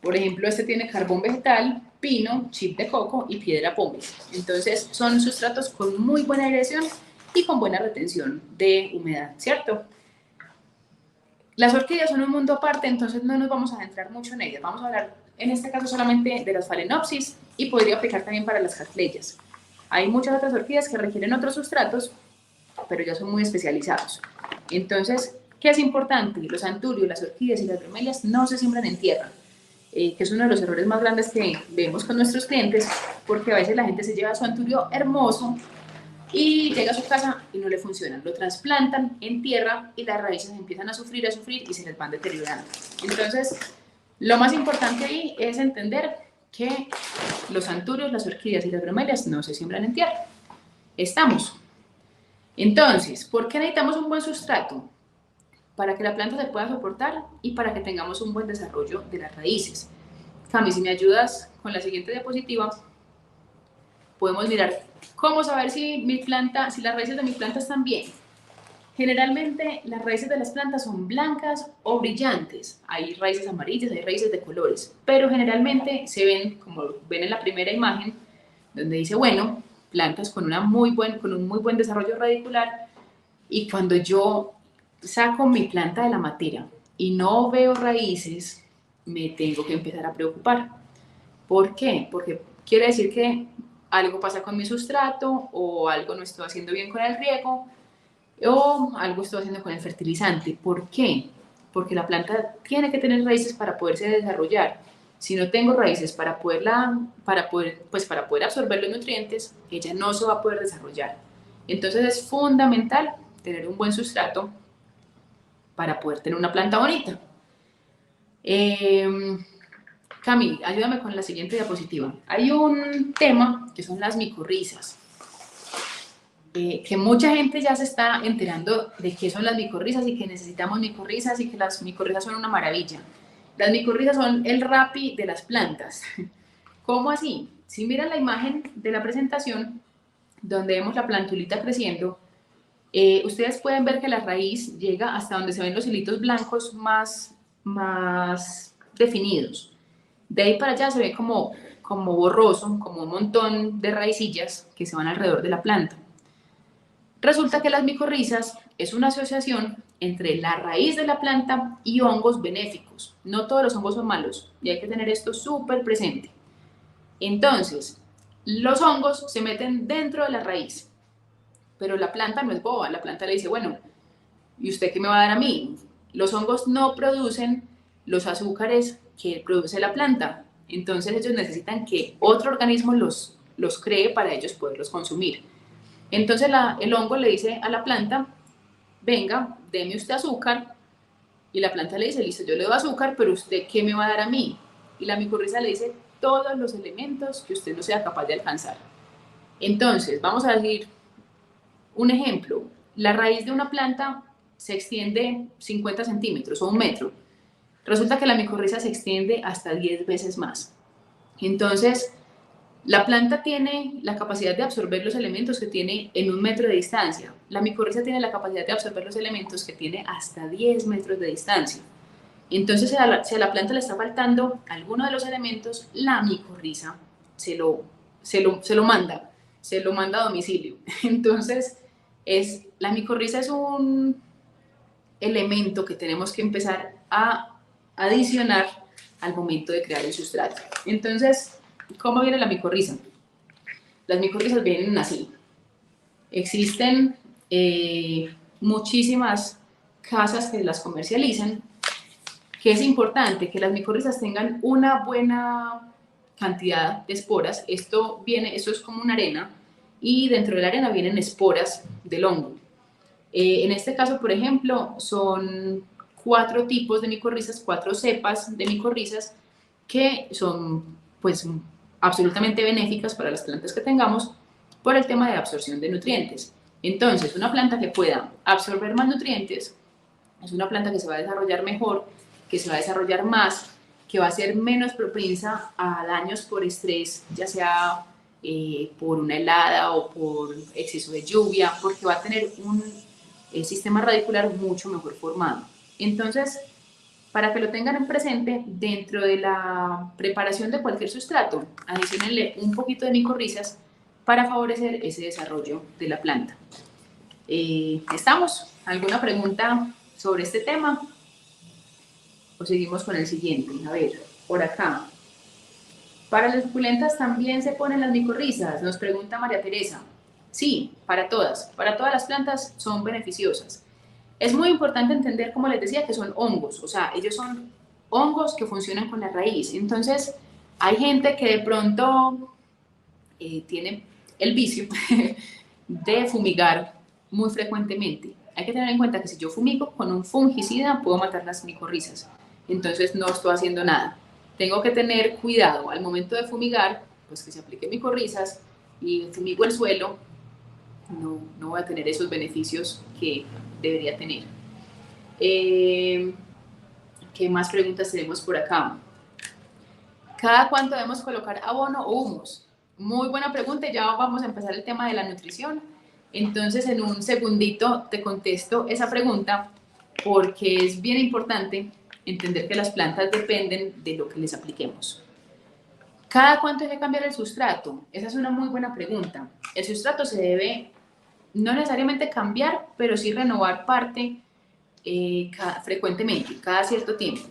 por ejemplo, este tiene carbón vegetal, pino, chip de coco y piedra pómez. Entonces, son sustratos con muy buena aireación y con buena retención de humedad, ¿cierto? Las orquídeas son un mundo aparte, entonces no nos vamos a adentrar mucho en ellas. Vamos a hablar, en este caso, solamente de las phalaenopsis y podría aplicar también para las cattleyas. Hay muchas otras orquídeas que requieren otros sustratos, pero ya son muy especializados. Entonces, ¿qué es importante? Los anturios, las orquídeas y las bromelias no se siembran en tierra, que es uno de los errores más grandes que vemos con nuestros clientes, porque a veces la gente se lleva su anturio hermoso y llega a su casa y no le funcionan. Lo trasplantan en tierra y las raíces empiezan a sufrir y se les van deteriorando. Entonces, lo más importante ahí es entender que los anturios, las orquídeas y las bromelias no se siembran en tierra. Estamos. Entonces, ¿por qué necesitamos un buen sustrato? Para que la planta se pueda soportar y para que tengamos un buen desarrollo de las raíces. Cami, si me ayudas con la siguiente diapositiva, podemos mirar cómo saber si las raíces de mi planta están bien. Generalmente las raíces de las plantas son blancas o brillantes. Hay raíces amarillas, hay raíces de colores, pero generalmente se ven, como ven en la primera imagen, donde dice, bueno, plantas con un muy buen desarrollo radicular, y cuando yo saco mi planta de la matera y no veo raíces, me tengo que empezar a preocupar. ¿Por qué? Porque quiere decir que algo pasa con mi sustrato, o algo no estoy haciendo bien con el riego, o algo estoy haciendo con el fertilizante. ¿Por qué? Porque la planta tiene que tener raíces para poderse desarrollar. Si no tengo raíces para poder absorber los nutrientes, ella no se va a poder desarrollar. Entonces es fundamental tener un buen sustrato para poder tener una planta bonita. Cami, ayúdame con la siguiente diapositiva. Hay un tema que son las micorrizas, que mucha gente ya se está enterando de qué son las micorrizas y que necesitamos micorrizas y que las micorrizas son una maravilla. Las micorrizas son el Rappi de las plantas. ¿Cómo así? Si miran la imagen de la presentación, donde vemos la plantulita creciendo, ustedes pueden ver que la raíz llega hasta donde se ven los hilitos blancos más definidos. De ahí para allá se ve como borroso, como un montón de raicillas que se van alrededor de la planta. Resulta que las micorrizas es una asociación entre la raíz de la planta y hongos benéficos. No todos los hongos son malos, y hay que tener esto súper presente. Entonces, los hongos se meten dentro de la raíz, pero la planta no es boba. La planta le dice, bueno, ¿y usted qué me va a dar a mí? Los hongos no producen los azúcares que produce la planta, entonces ellos necesitan que otro organismo los cree para ellos poderlos consumir. Entonces el hongo le dice a la planta, venga, deme usted azúcar, y la planta le dice, listo, yo le doy azúcar, pero ¿usted qué me va a dar a mí? Y la micorriza le dice, todos los elementos que usted no sea capaz de alcanzar. Entonces, vamos a decir un ejemplo. La raíz de una planta se extiende 50 centímetros o 1 metro. Resulta que la micorriza se extiende hasta 10 veces más. Entonces, la planta tiene la capacidad de absorber los elementos que tiene en 1 metro de distancia. La micorriza tiene la capacidad de absorber los elementos que tiene hasta 10 metros de distancia. Entonces, si a la planta le está faltando alguno de los elementos, la micorriza se lo manda, se lo manda a domicilio. Entonces, la micorriza es un elemento que tenemos que empezar a adicionar al momento de crear el sustrato. Entonces, ¿cómo viene la micorriza? Las micorrizas vienen así. Existen muchísimas casas que las comercializan, que es importante que las micorrizas tengan una buena cantidad de esporas. Esto es como una arena, y dentro de la arena vienen esporas del hongo. En este caso, por ejemplo, son 4 tipos de micorrizas, 4 cepas de micorrizas que son pues absolutamente benéficas para las plantas que tengamos por el tema de absorción de nutrientes. Entonces, una planta que pueda absorber más nutrientes es una planta que se va a desarrollar mejor, que se va a desarrollar más, que va a ser menos propensa a daños por estrés, ya sea por una helada o por exceso de lluvia, porque va a tener un sistema radicular mucho mejor formado. Entonces, para que lo tengan en presente, dentro de la preparación de cualquier sustrato, adicionenle un poquito de micorrizas para favorecer ese desarrollo de la planta. ¿Estamos? ¿Alguna pregunta sobre este tema? O seguimos con el siguiente. A ver, por acá. ¿Para las suculentas también se ponen las micorrizas? Nos pregunta María Teresa. Sí, para todas las plantas son beneficiosas. Es muy importante entender, como les decía, que son hongos, o sea, ellos son hongos que funcionan con la raíz. Entonces, hay gente que de pronto tiene el vicio de fumigar muy frecuentemente. Hay que tener en cuenta que si yo fumigo con un fungicida, puedo matar las micorrizas. Entonces, no estoy haciendo nada. Tengo que tener cuidado al momento de fumigar, pues que se aplique micorrizas, y fumigo el suelo, no voy a tener esos beneficios que debería tener. ¿Qué más preguntas tenemos por acá? ¿Cada cuánto debemos colocar abono o humus? Muy buena pregunta, ya vamos a empezar el tema de la nutrición. Entonces, en un segundito te contesto esa pregunta, porque es bien importante entender que las plantas dependen de lo que les apliquemos. ¿Cada cuánto hay que cambiar el sustrato? Esa es una muy buena pregunta. El sustrato se debe no necesariamente cambiar, pero sí renovar parte frecuentemente, cada cierto tiempo.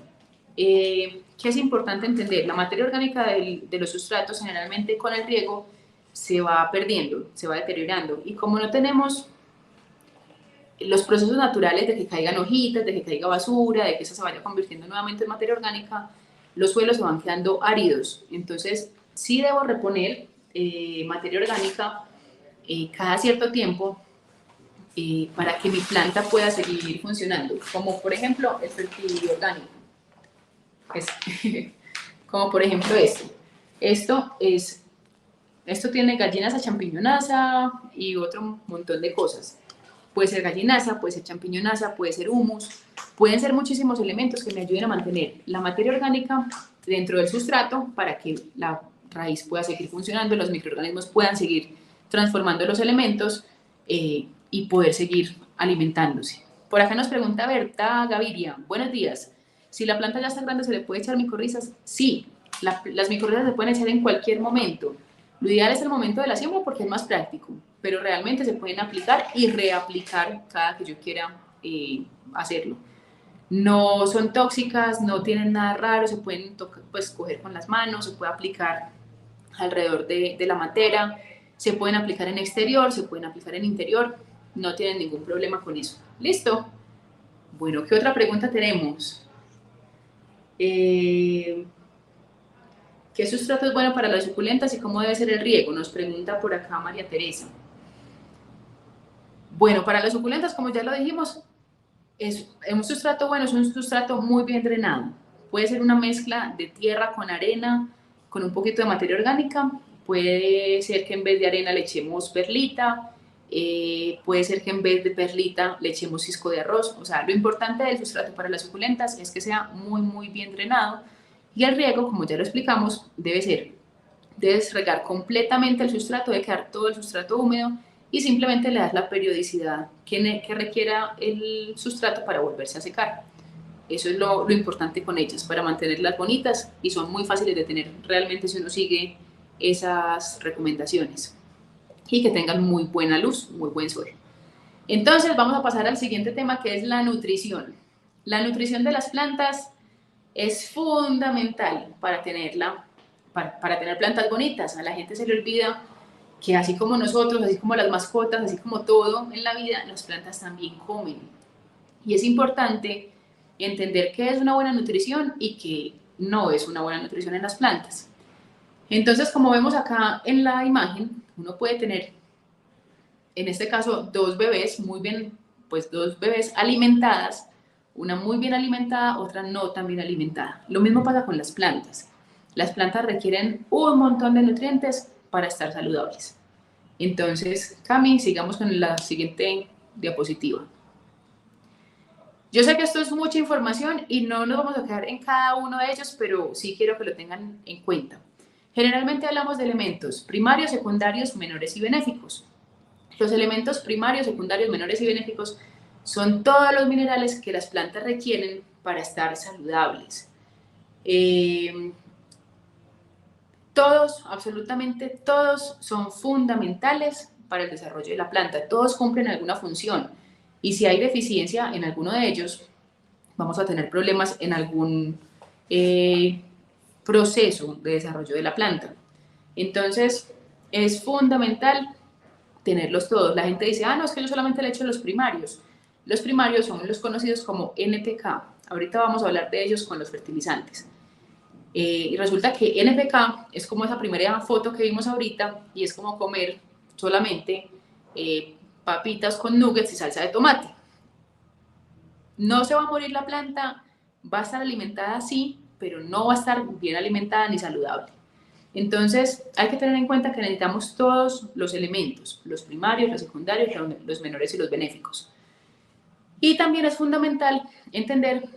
¿Qué es importante entender? La materia orgánica de los sustratos generalmente con el riego se va perdiendo, se va deteriorando, y como no tenemos los procesos naturales de que caigan hojitas, de que caiga basura, de que esa se vaya convirtiendo nuevamente en materia orgánica, los suelos se van quedando áridos. Entonces, sí debo reponer materia orgánica cada cierto tiempo para que mi planta pueda seguir funcionando, como por ejemplo el fertilizante orgánico. Como por ejemplo esto tiene gallinaza, champiñonaza y otro montón de cosas. Puede ser gallinaza, puede ser champiñonaza, puede ser humus, pueden ser muchísimos elementos que me ayuden a mantener la materia orgánica dentro del sustrato para que la raíz pueda seguir funcionando, los microorganismos puedan seguir transformando los elementos y poder seguir alimentándose. Por acá nos pregunta Berta Gaviria, buenos días. Si la planta ya está grande, ¿se le puede echar micorrizas? Sí, las micorrizas se pueden echar en cualquier momento. Lo ideal es el momento de la siembra porque es más práctico, pero realmente se pueden aplicar y reaplicar cada que yo quiera hacerlo. No son tóxicas, no tienen nada raro, se pueden pues, coger con las manos, se puede aplicar alrededor de la matera, se pueden aplicar en exterior, se pueden aplicar en interior, no tienen ningún problema con eso. ¿Listo? Bueno, ¿qué otra pregunta tenemos? ¿Qué sustrato es bueno para las suculentas y cómo debe ser el riego? Nos pregunta por acá María Teresa. Bueno, para las suculentas, como ya lo dijimos, un sustrato bueno es un sustrato muy bien drenado. Puede ser una mezcla de tierra con arena, con un poquito de materia orgánica. Puede ser que en vez de arena le echemos perlita. Puede ser que en vez de perlita le echemos cisco de arroz. O sea, lo importante del sustrato para las suculentas es que sea muy, muy bien drenado. Y el riego, como ya lo explicamos, debes regar completamente el sustrato, debe quedar todo el sustrato húmedo, y simplemente le das la periodicidad que requiera el sustrato para volverse a secar. Eso es lo importante con ellas, para mantenerlas bonitas, y son muy fáciles de tener realmente si uno sigue esas recomendaciones. Y que tengan muy buena luz, muy buen sol. Entonces vamos a pasar al siguiente tema, que es la nutrición. La nutrición de las plantas es fundamental para tenerla, para tener plantas bonitas. A la gente se le olvida que así como nosotros, así como las mascotas, así como todo en la vida, las plantas también comen. Y es importante entender qué es una buena nutrición y qué no es una buena nutrición en las plantas. Entonces, como vemos acá en la imagen, uno puede tener, en este caso, dos bebés muy bien, pues dos bebés alimentadas, una muy bien alimentada, otra no tan bien alimentada. Lo mismo pasa con las plantas. Las plantas requieren un montón de nutrientes para estar saludables. Entonces, Cami, sigamos con la siguiente diapositiva. Yo sé que esto es mucha información y no nos vamos a quedar en cada uno de ellos, pero sí quiero que lo tengan en cuenta. Generalmente hablamos de elementos primarios, secundarios, menores y benéficos. Los elementos primarios, secundarios, menores y benéficos son todos los minerales que las plantas requieren para estar saludables. Todos, absolutamente todos, son fundamentales para el desarrollo de la planta. Todos cumplen alguna función. Y si hay deficiencia en alguno de ellos, vamos a tener problemas en algún proceso de desarrollo de la planta. Entonces, es fundamental tenerlos todos. La gente dice, no, es que yo solamente le echo los primarios. Los primarios son los conocidos como NPK. Ahorita vamos a hablar de ellos con los fertilizantes. Y resulta que NPK es como esa primera foto que vimos ahorita, y es como comer solamente papitas con nuggets y salsa de tomate. No se va a morir la planta, va a estar alimentada sí, pero no va a estar bien alimentada ni saludable. Entonces hay que tener en cuenta que necesitamos todos los elementos, los primarios, los secundarios, los menores y los benéficos. Y también es fundamental entender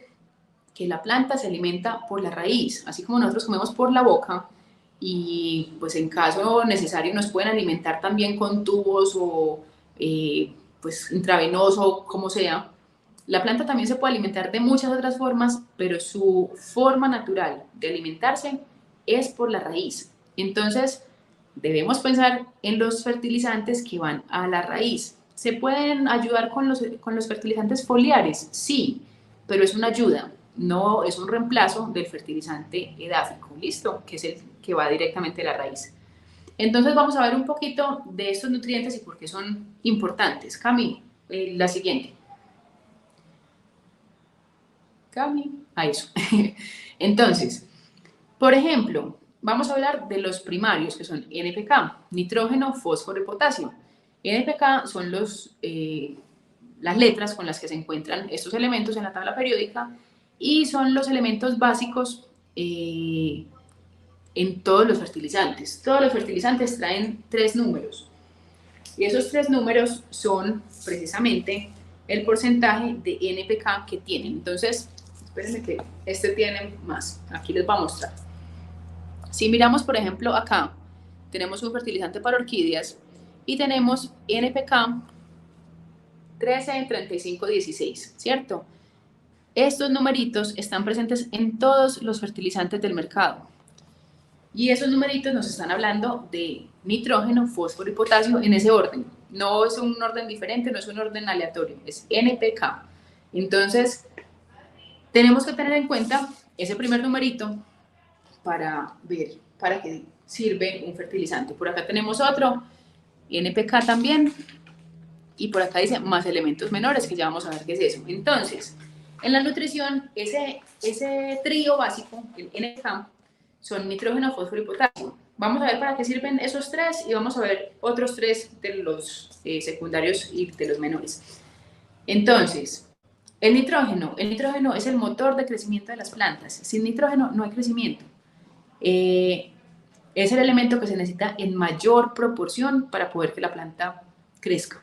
que la planta se alimenta por la raíz, así como nosotros comemos por la boca, y pues en caso necesario nos pueden alimentar también con tubos o pues intravenoso, como sea. La planta también se puede alimentar de muchas otras formas, pero su forma natural de alimentarse es por la raíz. Entonces, debemos pensar en los fertilizantes que van a la raíz. ¿Se pueden ayudar con los fertilizantes foliares? Sí, pero es una ayuda, no es un reemplazo del fertilizante edáfico, ¿listo? Que es el que va directamente a la raíz. Entonces vamos a ver un poquito de estos nutrientes y por qué son importantes. Cami, la siguiente. Cami, a eso. Entonces, por ejemplo, vamos a hablar de los primarios, que son NPK, nitrógeno, fósforo y potasio. NPK son las letras con las que se encuentran estos elementos en la tabla periódica, y son los elementos básicos en todos los fertilizantes. Todos los fertilizantes traen 3 números, y esos 3 números son precisamente el porcentaje de NPK que tienen. Entonces, espérenme que este tiene más. Aquí les voy a mostrar. Si miramos, por ejemplo, acá, tenemos un fertilizante para orquídeas y tenemos NPK 133516, ¿cierto? Estos numeritos están presentes en todos los fertilizantes del mercado. Y esos numeritos nos están hablando de nitrógeno, fósforo y potasio en ese orden. No es un orden diferente, no es un orden aleatorio, es NPK. Entonces, tenemos que tener en cuenta ese primer numerito para ver para qué sirve un fertilizante. Por acá tenemos otro, NPK también, y por acá dice más elementos menores, que ya vamos a ver qué es eso. Entonces, en la nutrición, ese trío básico, el NPK, son nitrógeno, fósforo y potasio. Vamos a ver para qué sirven esos 3 y vamos a ver otros 3 de los secundarios y de los menores. Entonces, el nitrógeno es el motor de crecimiento de las plantas. Sin nitrógeno no hay crecimiento. Es el elemento que se necesita en mayor proporción para poder que la planta crezca.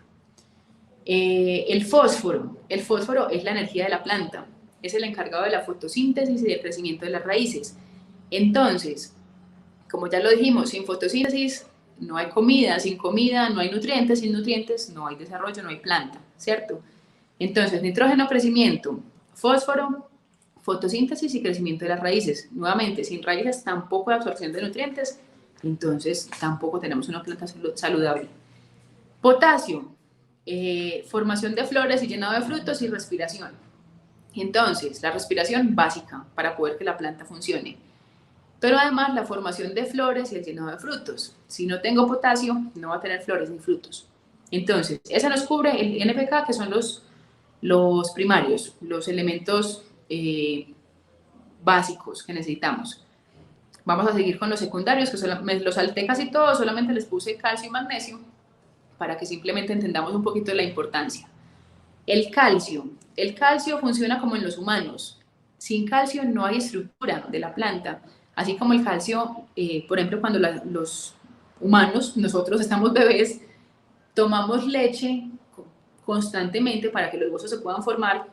El fósforo es la energía de la planta, es el encargado de la fotosíntesis y del crecimiento de las raíces. Entonces, como ya lo dijimos, sin fotosíntesis no hay comida, sin comida no hay nutrientes, sin nutrientes no hay desarrollo, no hay planta, ¿cierto? Entonces, nitrógeno, crecimiento, fósforo, fotosíntesis y crecimiento de las raíces. Nuevamente, sin raíces tampoco hay absorción de nutrientes, entonces tampoco tenemos una planta saludable. Potasio, formación de flores y llenado de frutos y respiración. Entonces, la respiración básica para poder que la planta funcione. Pero además la formación de flores y el llenado de frutos. Si no tengo potasio, no va a tener flores ni frutos. Entonces, esa nos cubre el NPK, que son los primarios, los elementos básicos que necesitamos. Vamos a seguir con los secundarios, que me los salté casi todos, solamente les puse calcio y magnesio para que simplemente entendamos un poquito la importancia. El calcio funciona como en los humanos. Sin calcio no hay estructura de la planta. Así como el calcio, por ejemplo, cuando los humanos, nosotros estamos bebés, tomamos leche constantemente para que los huesos se puedan formar,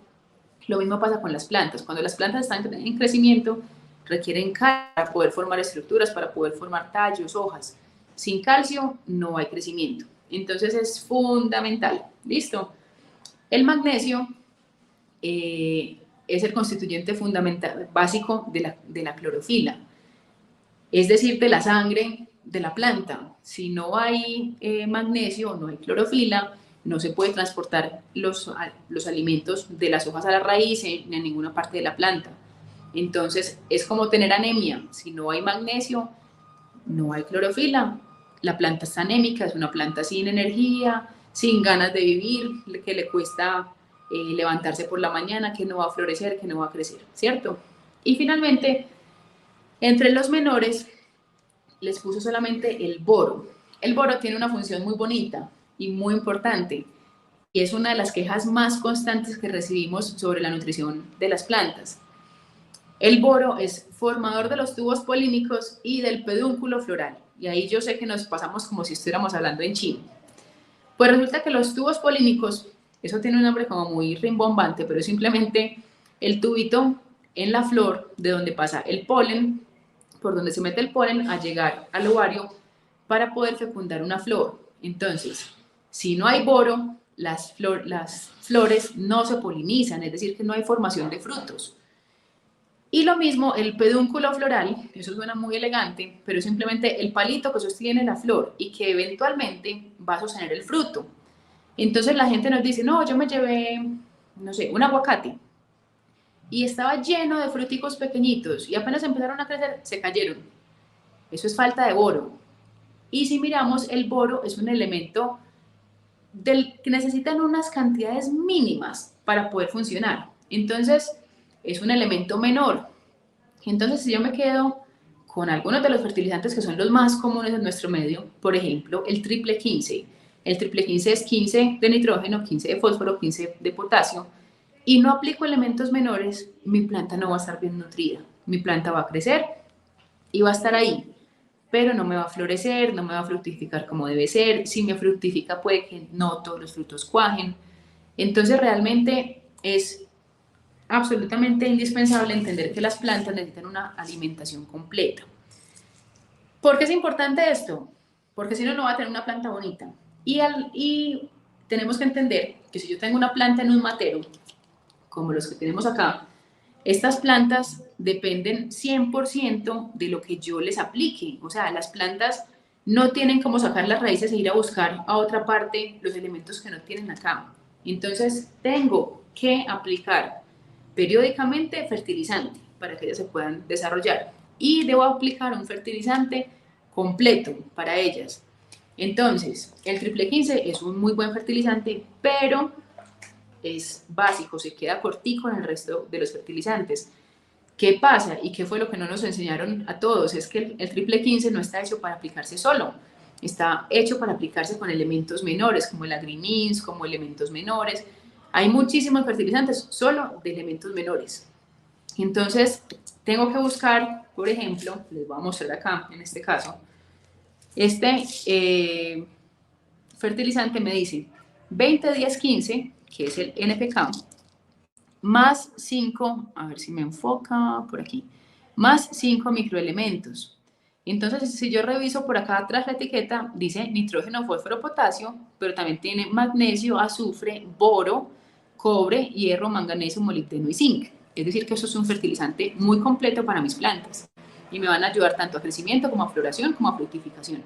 lo mismo pasa con las plantas. Cuando las plantas están en crecimiento, requieren calcio para poder formar estructuras, para poder formar tallos, hojas. Sin calcio no hay crecimiento. Entonces es fundamental. ¿Listo? El magnesio es el constituyente fundamental, básico de la clorofila, es decir, de la sangre de la planta. Si no hay magnesio, no hay clorofila, no se puede transportar los alimentos de las hojas a la raíz ni a ninguna parte de la planta. Entonces, es como tener anemia. Si no hay magnesio, no hay clorofila, la planta está anémica, es una planta sin energía, sin ganas de vivir, que le cuesta levantarse por la mañana, que no va a florecer, que no va a crecer, ¿cierto? Y finalmente, entre los menores, les puse solamente el boro. El boro tiene una función muy bonita y muy importante, y es una de las quejas más constantes que recibimos sobre la nutrición de las plantas. El boro es formador de los tubos polínicos y del pedúnculo floral. Y ahí yo sé que nos pasamos como si estuviéramos hablando en chino. Pues resulta que los tubos polínicos, eso tiene un nombre como muy rimbombante, pero es simplemente el tubito en la flor de donde pasa el polen, por donde se mete el polen a llegar al ovario para poder fecundar una flor. Entonces, si no hay boro, las flores no se polinizan, es decir, que no hay formación de frutos. Y lo mismo el pedúnculo floral, eso suena muy elegante, pero es simplemente el palito que sostiene la flor y que eventualmente va a sostener el fruto. Entonces la gente nos dice, no, yo me llevé, no sé, un aguacate y estaba lleno de fruticos pequeñitos y apenas empezaron a crecer, se cayeron. Eso es falta de boro. Y si miramos, el boro es un elemento que necesitan unas cantidades mínimas para poder funcionar. Entonces, es un elemento menor. Entonces, si yo me quedo con algunos de los fertilizantes que son los más comunes en nuestro medio, por ejemplo, el triple 15. El triple 15 es 15 de nitrógeno, 15 de fósforo, 15 de potasio, y no aplico elementos menores, mi planta no va a estar bien nutrida. Mi planta va a crecer y va a estar ahí, pero no me va a florecer, no me va a fructificar como debe ser. Si me fructifica, puede que no todos los frutos cuajen. Entonces, realmente es absolutamente indispensable entender que las plantas necesitan una alimentación completa. ¿Por qué es importante esto? Porque si no, no va a tener una planta bonita. Y tenemos que entender que si yo tengo una planta en un matero, como los que tenemos acá, estas plantas dependen 100% de lo que yo les aplique. O sea, las plantas no tienen como sacar las raíces e ir a buscar a otra parte los elementos que no tienen acá. Entonces, tengo que aplicar periódicamente fertilizante para que ellas se puedan desarrollar. Y debo aplicar un fertilizante completo para ellas. Entonces, el triple 15 es un muy buen fertilizante, pero es básico, se queda cortico en el resto de los fertilizantes. ¿Qué pasa? ¿Y qué fue lo que no nos enseñaron a todos? Es que el triple 15 no está hecho para aplicarse solo, está hecho para aplicarse con elementos menores, como el agrimins, como elementos menores. Hay muchísimos fertilizantes solo de elementos menores. Entonces, tengo que buscar, por ejemplo, les voy a mostrar acá, en este caso, este fertilizante me dice 20-10-15, que es el NPK, más 5, a ver si me enfoca por aquí, más 5 microelementos. Entonces, si yo reviso por acá atrás la etiqueta, dice nitrógeno, fósforo, potasio, pero también tiene magnesio, azufre, boro, cobre, hierro, manganeso, molibdeno y zinc. Es decir, que eso es un fertilizante muy completo para mis plantas y me van a ayudar tanto a crecimiento como a floración como a fructificación.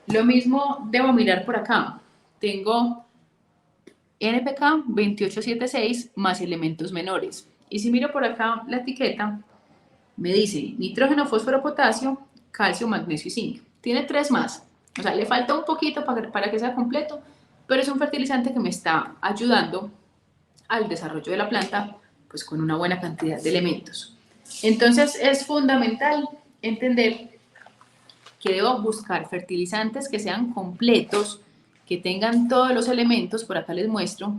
Lo mismo debo mirar por acá. Tengo NPK 2876 más elementos menores. Y si miro por acá la etiqueta, me dice nitrógeno, fósforo, potasio, calcio, magnesio y zinc. Tiene 3 más. O sea, le falta un poquito para que sea completo, pero es un fertilizante que me está ayudando al desarrollo de la planta, pues con una buena cantidad de elementos. Entonces es fundamental entender que debo buscar fertilizantes que sean completos, que tengan todos los elementos, por acá les muestro,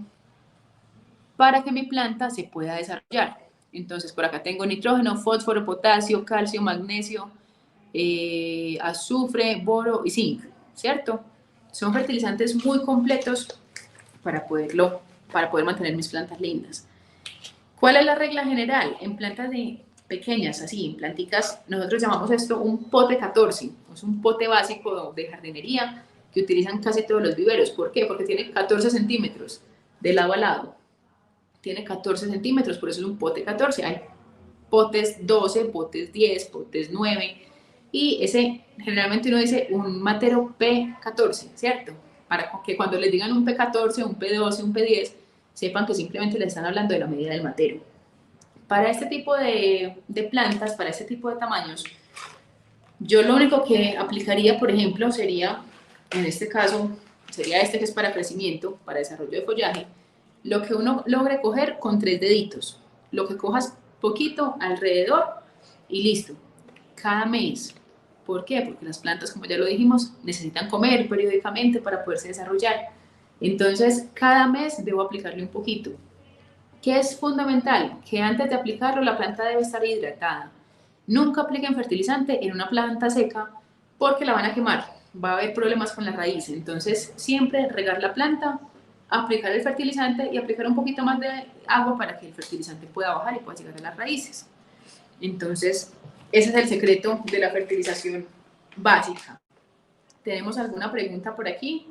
para que mi planta se pueda desarrollar. Entonces por acá tengo nitrógeno, fósforo, potasio, calcio, magnesio, azufre, boro y zinc, ¿cierto? Son fertilizantes muy completos para poder mantener mis plantas lindas. ¿Cuál es la regla general? En plantas pequeñas, así, en plantitas, nosotros llamamos esto un pote 14, es un pote básico de jardinería que utilizan casi todos los viveros. ¿Por qué? Porque tiene 14 centímetros de lado a lado. Tiene 14 centímetros, por eso es un pote 14. Hay potes 12, potes 10, potes 9, y ese generalmente uno dice un matero P14, ¿cierto? Para que cuando les digan un P14, un P12, un P10, sepan que simplemente les están hablando de la medida del matero. Para este tipo de plantas, para este tipo de tamaños, yo lo único que aplicaría, por ejemplo, sería, en este caso, sería este que es para crecimiento, para desarrollo de follaje, lo que uno logre coger con 3 deditos, lo que cojas poquito alrededor y listo, cada mes. ¿Por qué? Porque las plantas, como ya lo dijimos, necesitan comer periódicamente para poderse desarrollar. Entonces, cada mes debo aplicarle un poquito. ¿Qué es fundamental? Que antes de aplicarlo la planta debe estar hidratada. Nunca apliquen fertilizante en una planta seca porque la van a quemar. Va a haber problemas con la raíz. Entonces, siempre regar la planta, aplicar el fertilizante y aplicar un poquito más de agua para que el fertilizante pueda bajar y pueda llegar a las raíces. Entonces, ese es el secreto de la fertilización básica. ¿Tenemos alguna pregunta por aquí?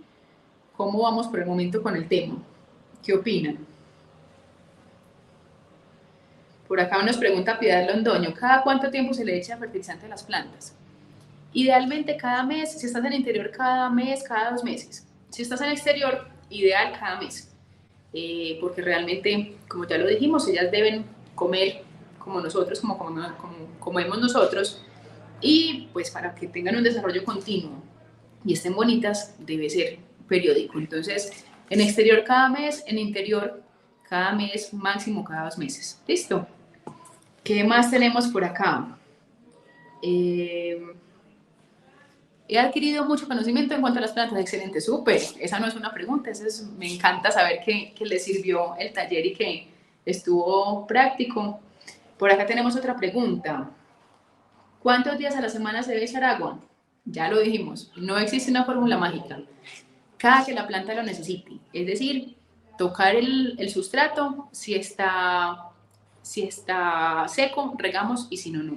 ¿Cómo vamos por el momento con el tema? ¿Qué opinan? Por acá nos pregunta Piedad Londoño, ¿cada cuánto tiempo se le echa fertilizante a las plantas? Idealmente cada mes, si estás en interior cada mes, cada 2 meses. Si estás en exterior, ideal cada mes. Porque realmente, como ya lo dijimos, ellas deben comer como nosotros, como comemos nosotros, y pues para que tengan un desarrollo continuo y estén bonitas, debe ser periódico. Entonces, en exterior cada mes, en interior cada mes, máximo cada 2 meses. ¿Listo? ¿Qué más tenemos por acá? He adquirido mucho conocimiento en cuanto a las plantas. Excelente, súper. Esa no es una pregunta, me encanta saber que les sirvió el taller y que estuvo práctico. Por acá tenemos otra pregunta. ¿Cuántos días a la semana se debe echar agua? Ya lo dijimos, no existe una fórmula mágica. Cada que la planta lo necesite. Es decir, tocar el sustrato, si está seco, regamos, y si no, no.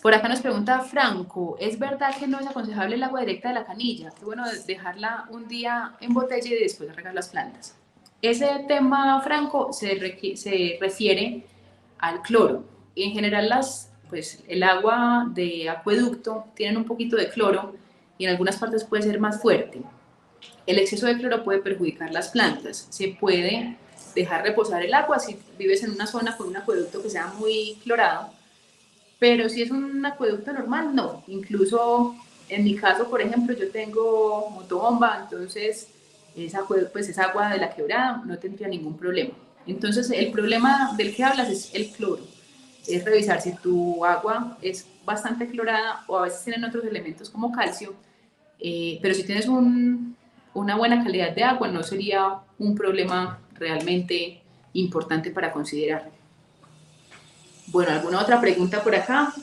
Por acá nos pregunta Franco, ¿es verdad que no es aconsejable el agua directa de la canilla? Que bueno, dejarla un día en botella y después regar las plantas. Ese tema, Franco, se refiere al cloro. Y en general pues, el agua de acueducto tiene un poquito de cloro y en algunas partes puede ser más fuerte. El exceso de cloro puede perjudicar las plantas. Se puede dejar reposar el agua si vives en una zona con un acueducto que sea muy clorado, pero si es un acueducto normal, no. Incluso en mi caso, por ejemplo, yo tengo motobomba, entonces pues esa agua de la quebrada no tendría ningún problema. Entonces el problema del que hablas es el cloro. Es revisar si tu agua es bastante clorada o a veces tienen otros elementos como calcio, pero si tienes una buena calidad de agua no sería un problema realmente importante para considerar. Bueno, ¿alguna otra pregunta por acá?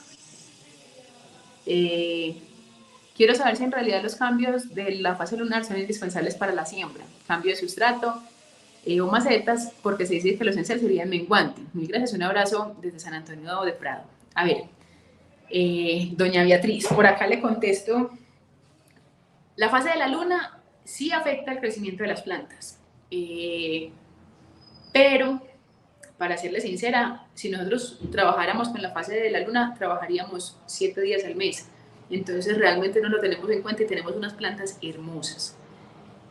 Quiero saber si en realidad los cambios de la fase lunar son indispensables para la siembra. Cambio de sustrato o macetas, porque se dice que los esenciales serían menguantes. Muy gracias, un abrazo desde San Antonio de Prado. A ver, doña Beatriz, por acá le contesto. La fase de la luna sí afecta el crecimiento de las plantas, pero para serles sincera, si nosotros trabajáramos con la fase de la luna, trabajaríamos 7 días al mes. Entonces realmente no lo tenemos en cuenta y tenemos unas plantas hermosas.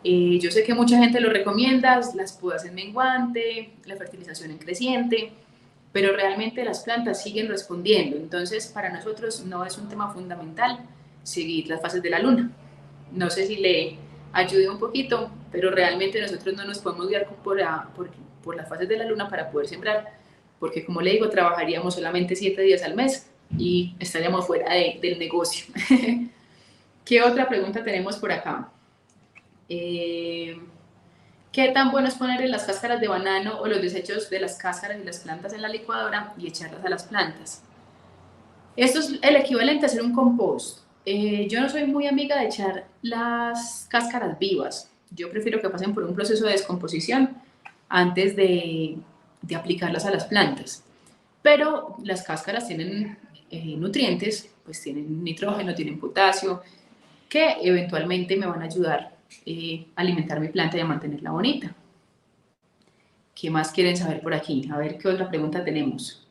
Yo sé que mucha gente lo recomienda, las podas en menguante, la fertilización en creciente, pero realmente las plantas siguen respondiendo. Entonces para nosotros no es un tema fundamental seguir las fases de la luna. No sé si le ayude un poquito, pero realmente nosotros no nos podemos guiar por las fases de la luna para poder sembrar, porque como le digo, trabajaríamos solamente 7 días al mes y estaríamos fuera del negocio. ¿Qué otra pregunta tenemos por acá? ¿Qué tan bueno es poner las cáscaras de banano o los desechos de las cáscaras de las plantas en la licuadora y echarlas a las plantas? Esto es el equivalente a hacer un compost. Yo no soy muy amiga de echar las cáscaras vivas. Yo prefiero que pasen por un proceso de descomposición antes de aplicarlas a las plantas. Pero las cáscaras tienen nutrientes, pues tienen nitrógeno, tienen potasio, que eventualmente me van a ayudar a alimentar mi planta y a mantenerla bonita. ¿Qué más quieren saber por aquí? A ver qué otra pregunta tenemos.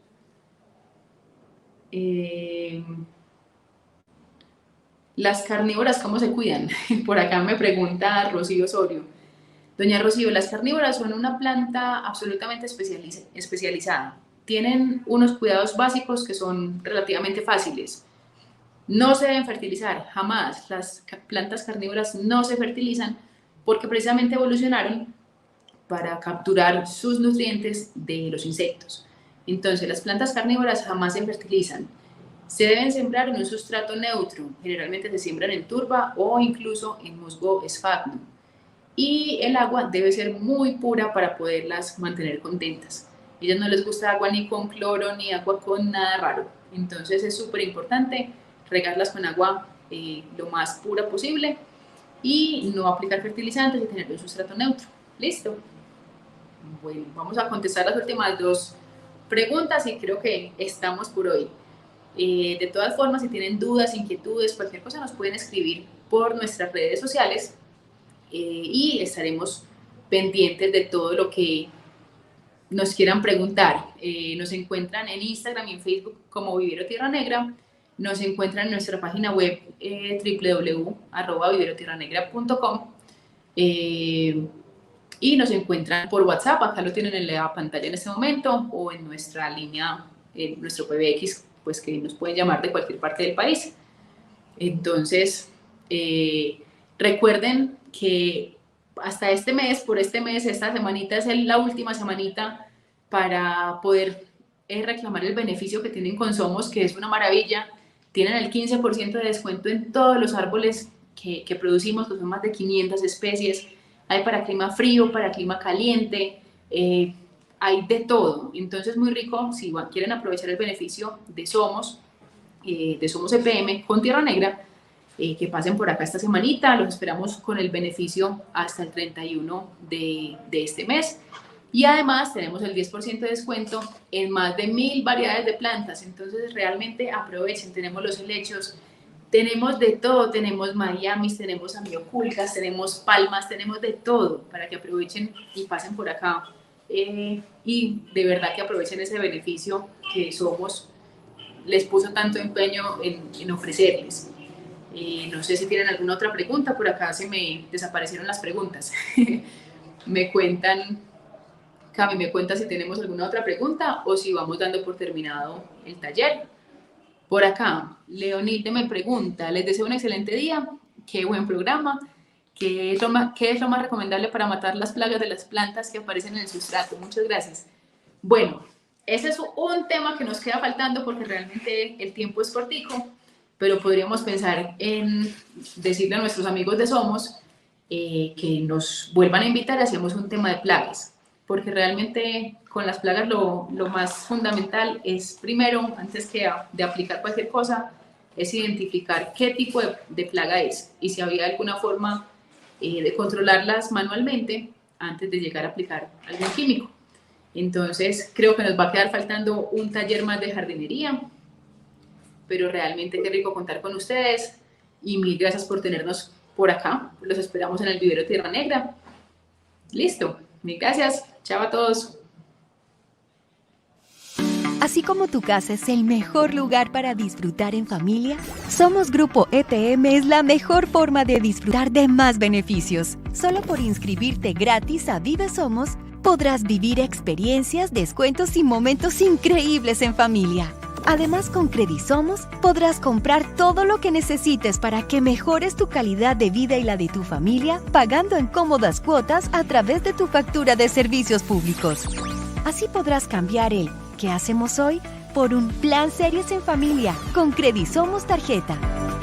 Las carnívoras, ¿cómo se cuidan? Por acá me pregunta Rocío Osorio. Doña Rocío, las carnívoras son una planta absolutamente especializada. Tienen unos cuidados básicos que son relativamente fáciles. No se deben fertilizar, jamás. Las plantas carnívoras no se fertilizan porque precisamente evolucionaron para capturar sus nutrientes de los insectos. Entonces, las plantas carnívoras jamás se fertilizan. Se deben sembrar en un sustrato neutro, generalmente se siembran en turba o incluso en musgo esfagno. Y el agua debe ser muy pura para poderlas mantener contentas. A ellas no les gusta agua ni con cloro ni agua con nada raro. Entonces es súper importante regarlas con agua lo más pura posible y no aplicar fertilizantes y tener un sustrato neutro. ¿Listo? Bueno, vamos a contestar las últimas 2 preguntas y creo que estamos por hoy. De todas formas, si tienen dudas, inquietudes, cualquier cosa, nos pueden escribir por nuestras redes sociales y estaremos pendientes de todo lo que nos quieran preguntar. Nos encuentran en Instagram y en Facebook como Vivero Tierra Negra. Nos encuentran en nuestra página web www.viverotierranegra.com y nos encuentran por WhatsApp, acá lo tienen en la pantalla en este momento, o en nuestra línea, en nuestro PBX, pues que nos pueden llamar de cualquier parte del país. Entonces, recuerden que hasta este mes, por este mes, esta semanita es la última semanita para poder reclamar el beneficio que tienen con Somos, que es una maravilla. Tienen el 15% de descuento en todos los árboles que producimos, que son más de 500 especies. Hay para clima frío, para clima caliente, hay de todo. Entonces, muy rico, si quieren aprovechar el beneficio de Somos EPM con Tierra Negra, que pasen por acá esta semanita. Los esperamos con el beneficio hasta el 31 de este mes. Y además tenemos el 10% de descuento en más de 1000 variedades de plantas. Entonces realmente aprovechen, tenemos los helechos, tenemos de todo, tenemos Miamis, tenemos amioculcas, tenemos palmas, tenemos de todo para que aprovechen y pasen por acá. Y de verdad que aprovechen ese beneficio que Somos les puso tanto empeño en ofrecerles. No sé si tienen alguna otra pregunta, por acá se me desaparecieron las preguntas. Me cuentan, Cami, me cuenta si tenemos alguna otra pregunta o si vamos dando por terminado el taller. Por acá, Leonilde me pregunta, les deseo un excelente día, qué buen programa, ¿qué es lo más recomendable para matar las plagas de las plantas que aparecen en el sustrato? Muchas gracias. Bueno, ese es un tema que nos queda faltando porque realmente el tiempo es cortico, pero podríamos pensar en decirle a nuestros amigos de Somos que nos vuelvan a invitar y hacemos un tema de plagas, porque realmente con las plagas lo más fundamental es, primero, antes que de aplicar cualquier cosa, es identificar qué tipo de plaga es y si había alguna forma de controlarlas manualmente antes de llegar a aplicar algún químico. Entonces, creo que nos va a quedar faltando un taller más de jardinería, pero realmente qué rico contar con ustedes y mil gracias por tenernos por acá. Los esperamos en el vivero Tierra Negra. Listo, mil gracias. Chao a todos. Así como tu casa es el mejor lugar para disfrutar en familia, Somos Grupo EPM es la mejor forma de disfrutar de más beneficios. Solo por inscribirte gratis a Vive Somos, podrás vivir experiencias, descuentos y momentos increíbles en familia. Además, con Credisomos podrás comprar todo lo que necesites para que mejores tu calidad de vida y la de tu familia, pagando en cómodas cuotas a través de tu factura de servicios públicos. Así podrás cambiar el ¿qué hacemos hoy? Por un plan series en familia con Credisomos tarjeta.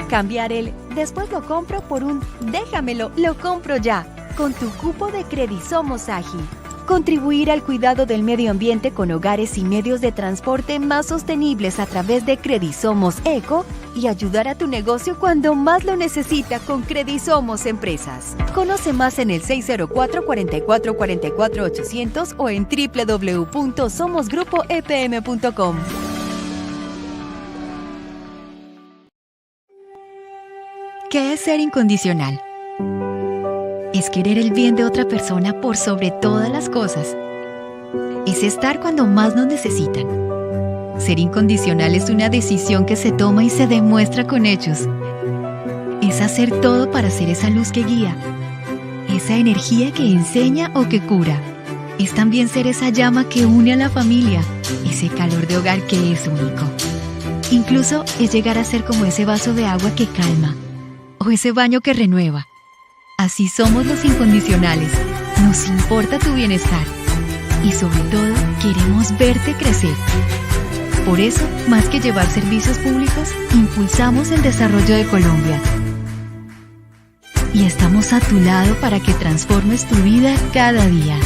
Cambiar el después lo compro por un déjamelo, lo compro ya con tu cupo de Credisomos ágil. Contribuir al cuidado del medio ambiente con hogares y medios de transporte más sostenibles a través de Credisomos Eco y ayudar a tu negocio cuando más lo necesita con Credisomos Empresas. Conoce más en el 604-4444-800 o en www.somosgrupoepm.com. ¿Qué es ser incondicional? Es querer el bien de otra persona por sobre todas las cosas. Es estar cuando más nos necesitan. Ser incondicional es una decisión que se toma y se demuestra con hechos. Es hacer todo para ser esa luz que guía, esa energía que enseña o que cura. Es también ser esa llama que une a la familia, ese calor de hogar que es único. Incluso es llegar a ser como ese vaso de agua que calma o ese baño que renueva. Así somos los incondicionales. Nos importa tu bienestar. Y sobre todo, queremos verte crecer. Por eso, más que llevar servicios públicos, impulsamos el desarrollo de Colombia. Y estamos a tu lado para que transformes tu vida cada día.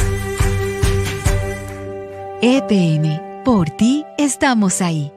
EPM, por ti estamos ahí.